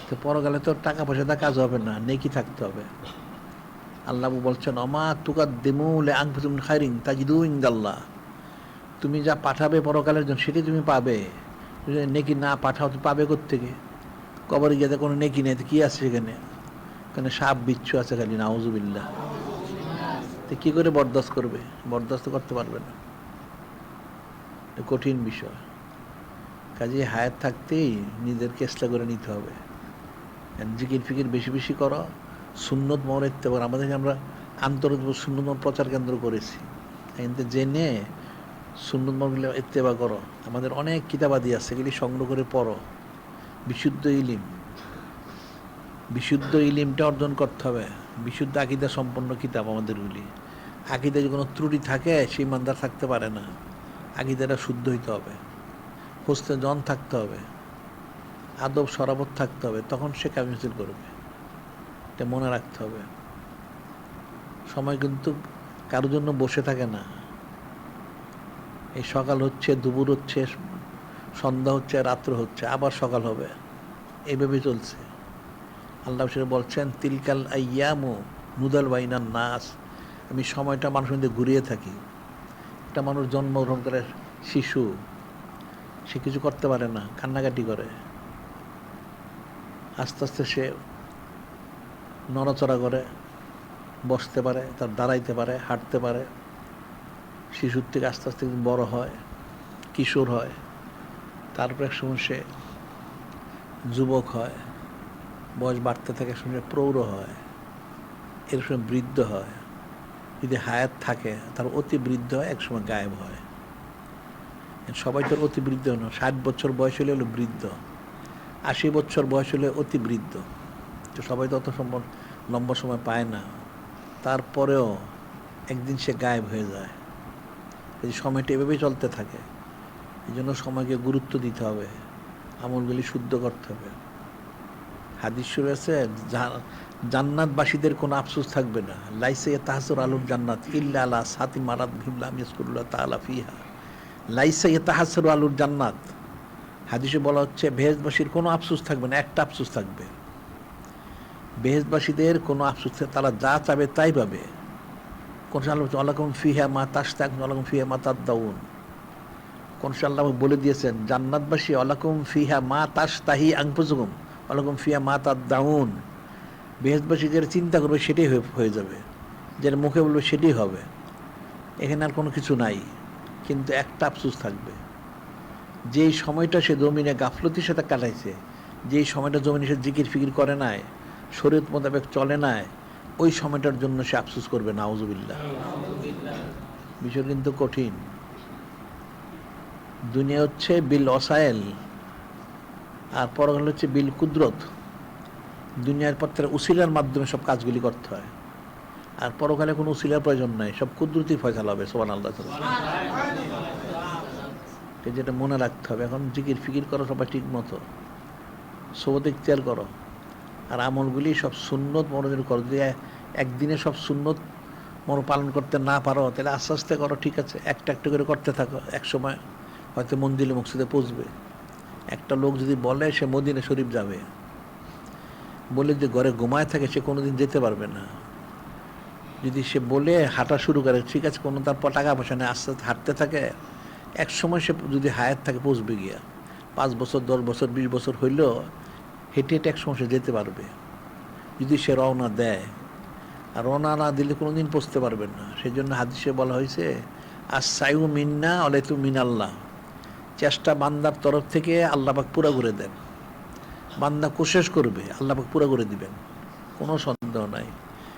তো পরকালে তো টাকা পয়সাটা কাজ হবে না, নেকি থাকতে হবে। আল্লাহ বলছেন অমা তুকাদ্দিমু লিআনফুসিকুম খায়রিন তাজিদুহু ইনদাল্লাহ, তুমি যা পাঠাবে পরকালের জন্য সেটাই তুমি পাবে। নেকি না পাঠাও তুমি পাবে কোত্থেকে? কবরে গিয়ে কোনো নেকি নেই, তো কী আছে সেখানে? ওখানে সাপ বিচ্ছু আছে খালি, নাউজুবিল্লাহ। তো কী করে বরদাস্ত করবে? বরদাস্ত করতে পারবে না, কঠিন বিষয়। কাজে হায়াত থাকতেই নিজের কেসলা করে নিতে হবে। জিকির ফিকির বেশি বেশি করো, সুন্নত মহর ইত্তেবা। আমাদেরকে আমরা আন্তর্জাতিক সুন্নত মহর প্রচার কেন্দ্র করেছি, কিন্তু জেনে সুন্নত মহরগুলো ইত্তেবা করো। আমাদের অনেক কিতাবাদি আছে, এগুলি সংগ্রহ করে পড়ো। বিশুদ্ধ ইলিম, বিশুদ্ধ ইলিমটা অর্জন করতে হবে। বিশুদ্ধ আকীদা সম্পন্ন কিতাব আমাদেরগুলি। আকীদায় যদি কোনো ত্রুটি থাকে সে ইমানদার থাকতে পারে না। আকীদাটা শুদ্ধ হইতে হবে, হোসনে জন থাকতে হবে, আদব সরাবত থাকতে হবে, তখন সে কামিল করবে। এটা মনে রাখতে হবে। সময় কিন্তু কারোর জন্য বসে থাকে না। এই সকাল হচ্ছে, দুপুর হচ্ছে, সন্ধ্যা হচ্ছে, রাত্র হচ্ছে, আবার সকাল হবে, এইভাবে চলছে। আল্লাহ সেটা বলছেন তিলকাল আইয়ামু নুদাল বাইনান নাস, আমি সময়টা মানুষের মধ্যে ঘুরিয়ে থাকি। একটা মানুষ জন্মগ্রহণ করে শিশু, সে কিছু করতে পারে না, কান্নাকাটি করে। আস্তে আস্তে সে নড়াচড়া করে, বসতে পারে, তার দাঁড়াইতে পারে, হাঁটতে পারে। শিশুর থেকে আস্তে আস্তে বড় হয়, কিশোর হয়, তারপর এক সময় সে যুবক হয়, বয়স বাড়তে থাকে, এক সময় প্রৌঢ় হয়, এর সময় বৃদ্ধ হয়। যদি হায়াত থাকে তার অতি বৃদ্ধ হয়, এক সময় গায়েব হয়। সবাই তো অতি বৃদ্ধ না। 60 বছর বয়স হলে হলো বৃদ্ধ, 80 বছর বয়স হলে অতি বৃদ্ধ। তো সবাই তো অত লম্বা সময় পায় না, তারপরেও একদিন সে গায়েব হয়ে যায়। এই সময়টা এভাবেই চলতে থাকে। এই জন্য সময়কে গুরুত্ব দিতে হবে, আমলগুলি শুদ্ধ করতে হবে। হাদিস রয়েছে জান্নাতবাসীদের কোনো আফসোস থাকবে না। লাইসা ইয়াতাহাসসারু আহলুল জান্নাত ইল্লা আলা সাতি মারাদ বিহিম লাম ইয়াজকুরুল্লাহ তাআলা ফিহা। লাইসা ইয়াতাহাসসারু আহলুল জান্নাত, হাদিসে বলা হচ্ছে বেহেশতবাসীর কোনো আফসোস থাকবে না, একটা আফসোস থাকবে। বেহেশতবাসীদের কোনো আফসোস থাকবে, তারা যা চাবে তাই পাবে। কোন আল্লাহ আলাকুম ফিহা মা তাশতাকুন আলাকুম ফিহা মা তাদদাউন। কোন আল্লাহ বলে দিয়েছেন জান্নাতবাসী আলাকুম ফিহা মা তাশতাহি আনফুসুকুম আলাকুম ফিহা মা তাদদাউন। বেহেশতবাসীদের চিন্তা করবে সেটাই হয়ে যাবে, যেটা মুখে বলবে সেটাই হবে। এখানে আর কোনো কিছু নাই, কিন্তু একটা আফসোস থাকবে। যেই সময়টা সে জমিনে গাফলতির সাথে কাটাইছে, যেই সময়টা জমিনে সে জিকির ফিকির করে নাই, শরীয়ত মোতাবেক চলে নাই, ওই সময়টার জন্য সে আফসোস করবে। নাউজুবিল্লাহ। বিষয় কিন্তু কঠিন। দুনিয়া হচ্ছে বিল ওসাইল, আর পরকাল হচ্ছে বিল কুদরত। দুনিয়ার পত্রের উসিলার মাধ্যমে সব কাজগুলি করতে হয়, আর পরকালে কোনো উসিলার প্রয়োজন নাই, সব কুদরতি ফয়সালা হবে। সুবহানাল্লাহ। যেটা মনে রাখতে হবে, এখন জিকির ফিকির করো সবাই ঠিক মতো, সবত ইখতিয়ার করো, আর আমলগুলি সব সুন্নত মনোযোগ করো। যদি একদিনে সব সুন্নত মনো পালন করতে না পারো, তাহলে আস্তে আস্তে করো, ঠিক আছে, একটা একটা করে করতে থাকো। এক সময় হয়তো মন্দিরে মসজিদে পৌঁছবে। একটা লোক যদি বলে সে মদিনা শরীফ যাবে, বলে যে ঘরে ঘুমায় থাকে, সে কোনোদিন যেতে পারবে না। যদি সে বলে হাঁটা শুরু করে, ঠিক আছে, কোনো তারপর টাকা পয়সা নেই, আস্তে আস্তে হাঁটতে থাকে, এক সময় সে যদি হায়াত থাকে পৌঁছবে গিয়া। 5 বছর 10 বছর 20 বছর হইলেও হেঁটে হেঁটে এক সময় সে যেতে পারবে, যদি সে রওনা দেয়। আর রওনা না দিলে কোনো দিন পৌঁছতে পারবেন না। সেই জন্য হাদিসে বলা হয়েছে আস-সাইউ মিন্না ওয়ালাইতু মিনাল্লাহ, চেষ্টা বান্দার তরফ থেকে, আল্লাহ পাক পুরা করে দেন। বান্দা কোশিশ করবে, আল্লাহ পাক পুরা করে দিবেন, কোনো সন্দেহ নাই।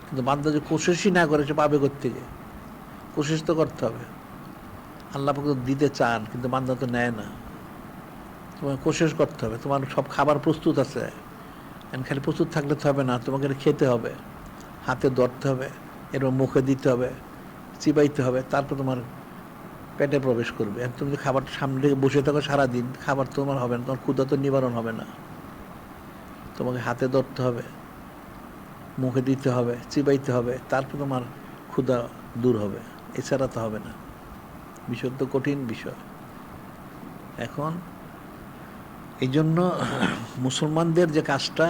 কিন্তু বান্দা যে কোশিশই না করে, সে পাবে কোত্থেকে? কোশিশ তো করতে হবে। আল্লাহ পাক দিতে চান, কিন্তু বান্দা তো নেয় না। তোমাকে কোশিশ করতে হবে। তোমার সব খাবার প্রস্তুত আছে, খালি প্রস্তুত থাকলে তো হবে না, তোমাকে খেতে হবে, হাতে ধরতে হবে, এরপর মুখে দিতে হবে, চিবাইতে হবে, তারপর তোমার পেটে প্রবেশ করবে। আর তুমি যদি খাবার সামনে থেকে বসে থাকো সারাদিন, খাবার তোমার হবে না, তোমার ক্ষুধা তো নিবারণ হবে না। তোমাকে হাতে ধরতে হবে, মুখে দিতে হবে, চিবাইতে হবে, তারপর তোমার ক্ষুধা দূর হবে, এছাড়া তো হবে না। বিষয় তো কঠিন বিষয়। এখন এই জন্য মুসলমানদের যে কাজটা,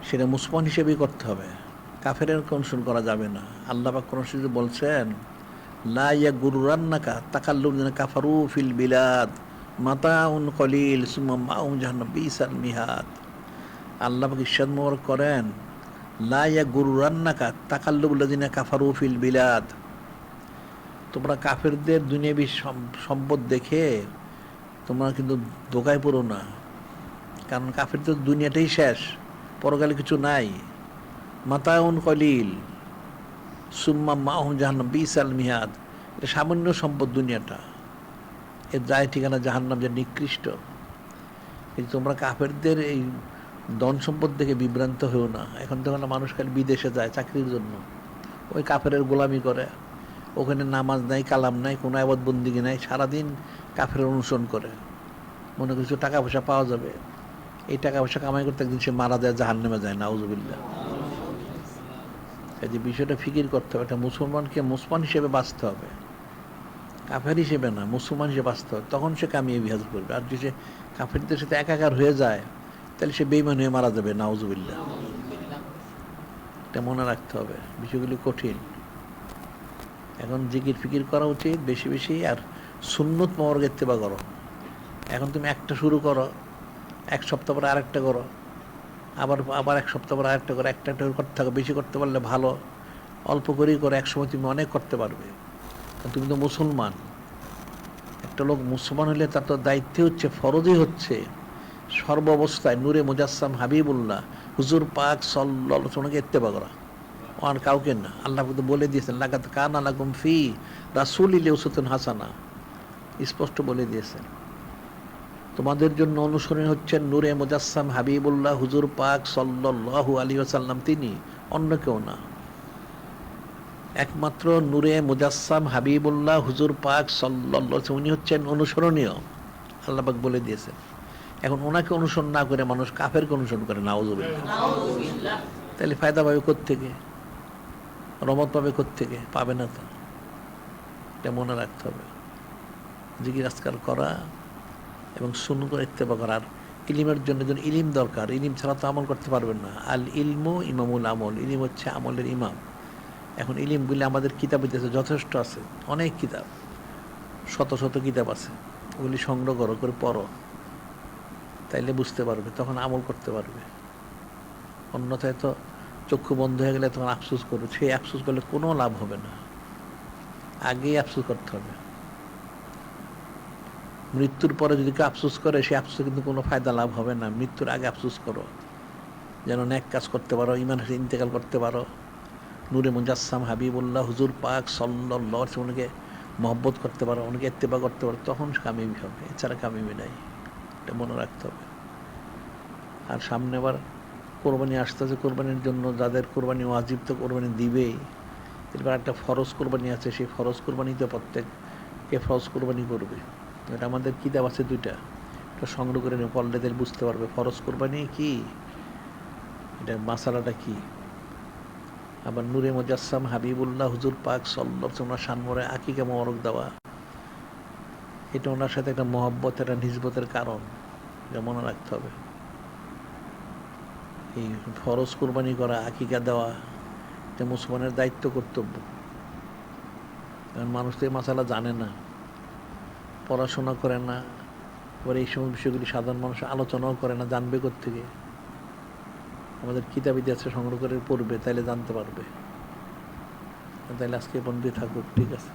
সেটা মুসলমান হিসেবেই করতে হবে, কাফেরের অনুসরণ করা যাবে না। আল্লাহ পাক কোরআন শরীফে বলছেন, লা ইয়াগুররান্নাকা তাকাল্লুযিনা কাফারু ফিল বিলাদ মাতাউন কলিল সুম্মা মাআহুম জাহান্নাম বিসাল মিহাদ। আল্লাহ পাক ইরশাদ মোবারক করেন, লা ইয়াগুররান্নাকা তাকাল্লুযিনা কাফারু ফিল বিলাদ, তোমরা কাফেরদের দুনিয়াবী সম্পদ দেখে তোমরা কিন্তু ধোকায় পড়ো না, কারণ কাফেরদের দুনিয়াটাই শেষ, পরকালে কিছু নাই। মাতাউন কলিল সুম্মা মাআহুম জাহান্নাম বিসাল মিহাদ, এটা সামান্য সম্পদ দুনিয়াটা, এর যায় ঠিকানা জাহান্নাম, যে নিকৃষ্ট। এই তোমরা কাফেরদের এই ধন সম্পদ দেখে বিভ্রান্ত হয়েও না। এখন তখন মানুষ খালি বিদেশে যায় চাকরির জন্য, ওই কাফেরের গোলামি করে, ওখানে নামাজ নাই, কালাম নাই, কোনো আবাদ বন্দিগি নাই, সারাদিন কাফের অনুসরণ করে, মনে করছে টাকা পয়সা পাওয়া যাবে। এই টাকা পয়সা কামাই করতে একদিন সে মারা যায়, জাহান্নামে যায়, নাউজুবিল্লাহ। এই যে বিষয়টা ফিকির করতে হবে, এটা মুসলমানকে মুসলমান হিসেবে বাঁচতে হবে, কাফের হিসেবে না, মুসলমান হিসেবে বাঁচতে হবে, তখন সে কামিয়াবি হাসিল করবে। আর যদি সে কাফেরদের সাথে একাকার হয়ে যায়, তাহলে সে বেঈমান হয়ে মারা যাবে, নাউজুবিল্লাহ। এটা মনে রাখতে হবে, বিষয়গুলি কঠিন। এখন জিকির ফিকির করা উচিত বেশি বেশি, আর সুন্নত মোবারক ইত্তেবা করো। এখন তুমি একটা শুরু করো, এক সপ্তাহ পরে আরেকটা করো, আবার এক সপ্তাহ পরে আরেকটা করো, একটা করতে থাকো, বেশি করতে পারলে ভালো, অল্প করেই করো, একসময় তুমি অনেক করতে পারবে। তুমি তো মুসলমান, একটা লোক মুসলমান হলে তার তো দায়িত্ব হচ্ছে, ফরজই হচ্ছে সর্ব অবস্থায় নূরে মুজাসসাম হাবিবুল্লাহ হুজুর পাক সাল্লাল্লাহু আলাইহি ওয়াসাল্লামকে ইত্তেবা করা, আর কাউকে না। আল্লাহ তো বলে দিয়েছেন, লাকাদ কানা লাকুম ফি রাসূলিল্লাহি উসওয়াতুন হাসানা, স্পষ্ট বলে দিয়েছেন, তোমাদের জন্য অনুসরণ হচ্ছেন নূরে মুজাসসাম হাবিবুল্লাহ হুজুর পাক সাল্লাল্লাহু আলাইহি ওয়াসাল্লাম, তিনি, অন্য কেউ না। একমাত্র নূরে মুজাসসাম হাবিবুল্লাহ হুজুর পাক সাল্লাল্লাহু আলাইহি ওয়াসাল্লাম, উনি হচ্ছেন অনুসরণীয়, আল্লাহ পাক বলে দিয়েছেন। এখন ওনাকে অনুসরণ না করে মানুষ কাফেরকে অনুসরণ করে, নাউজুবিল্লাহ। তাহলে ফায়দা পাবে কোত্থেকে, রহমত পাবে কোত্থেকে? পাবে না তো। এটা মনে রাখতে হবে, জিকির আজকার করা এবং সুন্নত ইত্তেবা করার। ইলিমের জন্য ইলিম দরকার, ইলিম ছাড়া তো আমল করতে পারবেন না। আল ইলমু ইমামুল আমল, ইলিম হচ্ছে আমলের ইমাম। এখন ইলিমগুলি আমাদের কিতাব আছে, যথেষ্ট আছে, অনেক কিতাব, শত শত কিতাব আছে, ওগুলি সংগ্রহ করে পড়ো, তাইলে বুঝতে পারবে, তখন আমল করতে পারবে। অন্যথায় তো চক্ষু বন্ধ হয়ে গেলে তখন আফসোস করবে, সেই আফসোস করলে কোনো লাভ হবে না, আগেই আফসোস করতে হবে। মৃত্যুর পরে যদি কেউ আফসোস করে, সে আফসোস কিন্তু কোনো ফায়দা লাভ হবে না। মৃত্যুর আগে আফসোস করো, যেন নেক কাজ করতে পারো, ইমান হাসে ইন্তেকাল করতে পারো, নূরে মুজাসসাম হাবিবুল্লাহ হুজুর পাক সাল্লাল্লাহু আলাইহি ওয়াসাল্লামকে মহব্বত করতে পারো, অনেকে ইত্তেবা করতে পারো, তখন কামিয়াবি হবে, এছাড়া কামিয়াবি নাই। এটা মনে রাখতে হবে। আর সামনে আবার কোরবানি আসতেছে, কোরবানির জন্য যাদের কোরবানি ওয়াজিব তো কোরবানি দিবেই, এরপর একটা ফরজ কোরবানি আছে, সেই ফরজ কোরবানিতে প্রত্যেককে ফরজ কোরবানি করবে। এটা আমাদের কিতাব আছে দুইটা, এটা সংগ্রহ করে নিয়ে পড়লে তাহলে বুঝতে পারবে ফরজ কোরবানি কি, এটার মাসালাটা কি। আবার নূরে মুজাসসাম হাবিবুল্লাহ হুজুর পাক সাল্লাল্লাহু আলাইহি ওয়াসাল্লাম সানমরে আকিকা মোবারক দেওয়া, এটা ওনার সাথে একটা মহব্বত, একটা নিসবতের কারণ, এটা মনে রাখতে হবে। এই ফরজ কোরবানি করা, আকিকা দেওয়া, এটা মুসলমানের দায়িত্ব, কর্তব্য। কারণ মানুষ তো এই মাসালা জানে না, পড়াশোনা করে না, আবার এই সমস্ত বিষয়গুলি সাধারণ মানুষ আলোচনাও করে না, জানবে কোত্থেকে? আমাদের কিতাব ইতিহাসে সংগ্রহ করে পড়বে, তাইলে জানতে পারবে। তাইলে আজকে বন্ধু থাকুক, ঠিক আছে।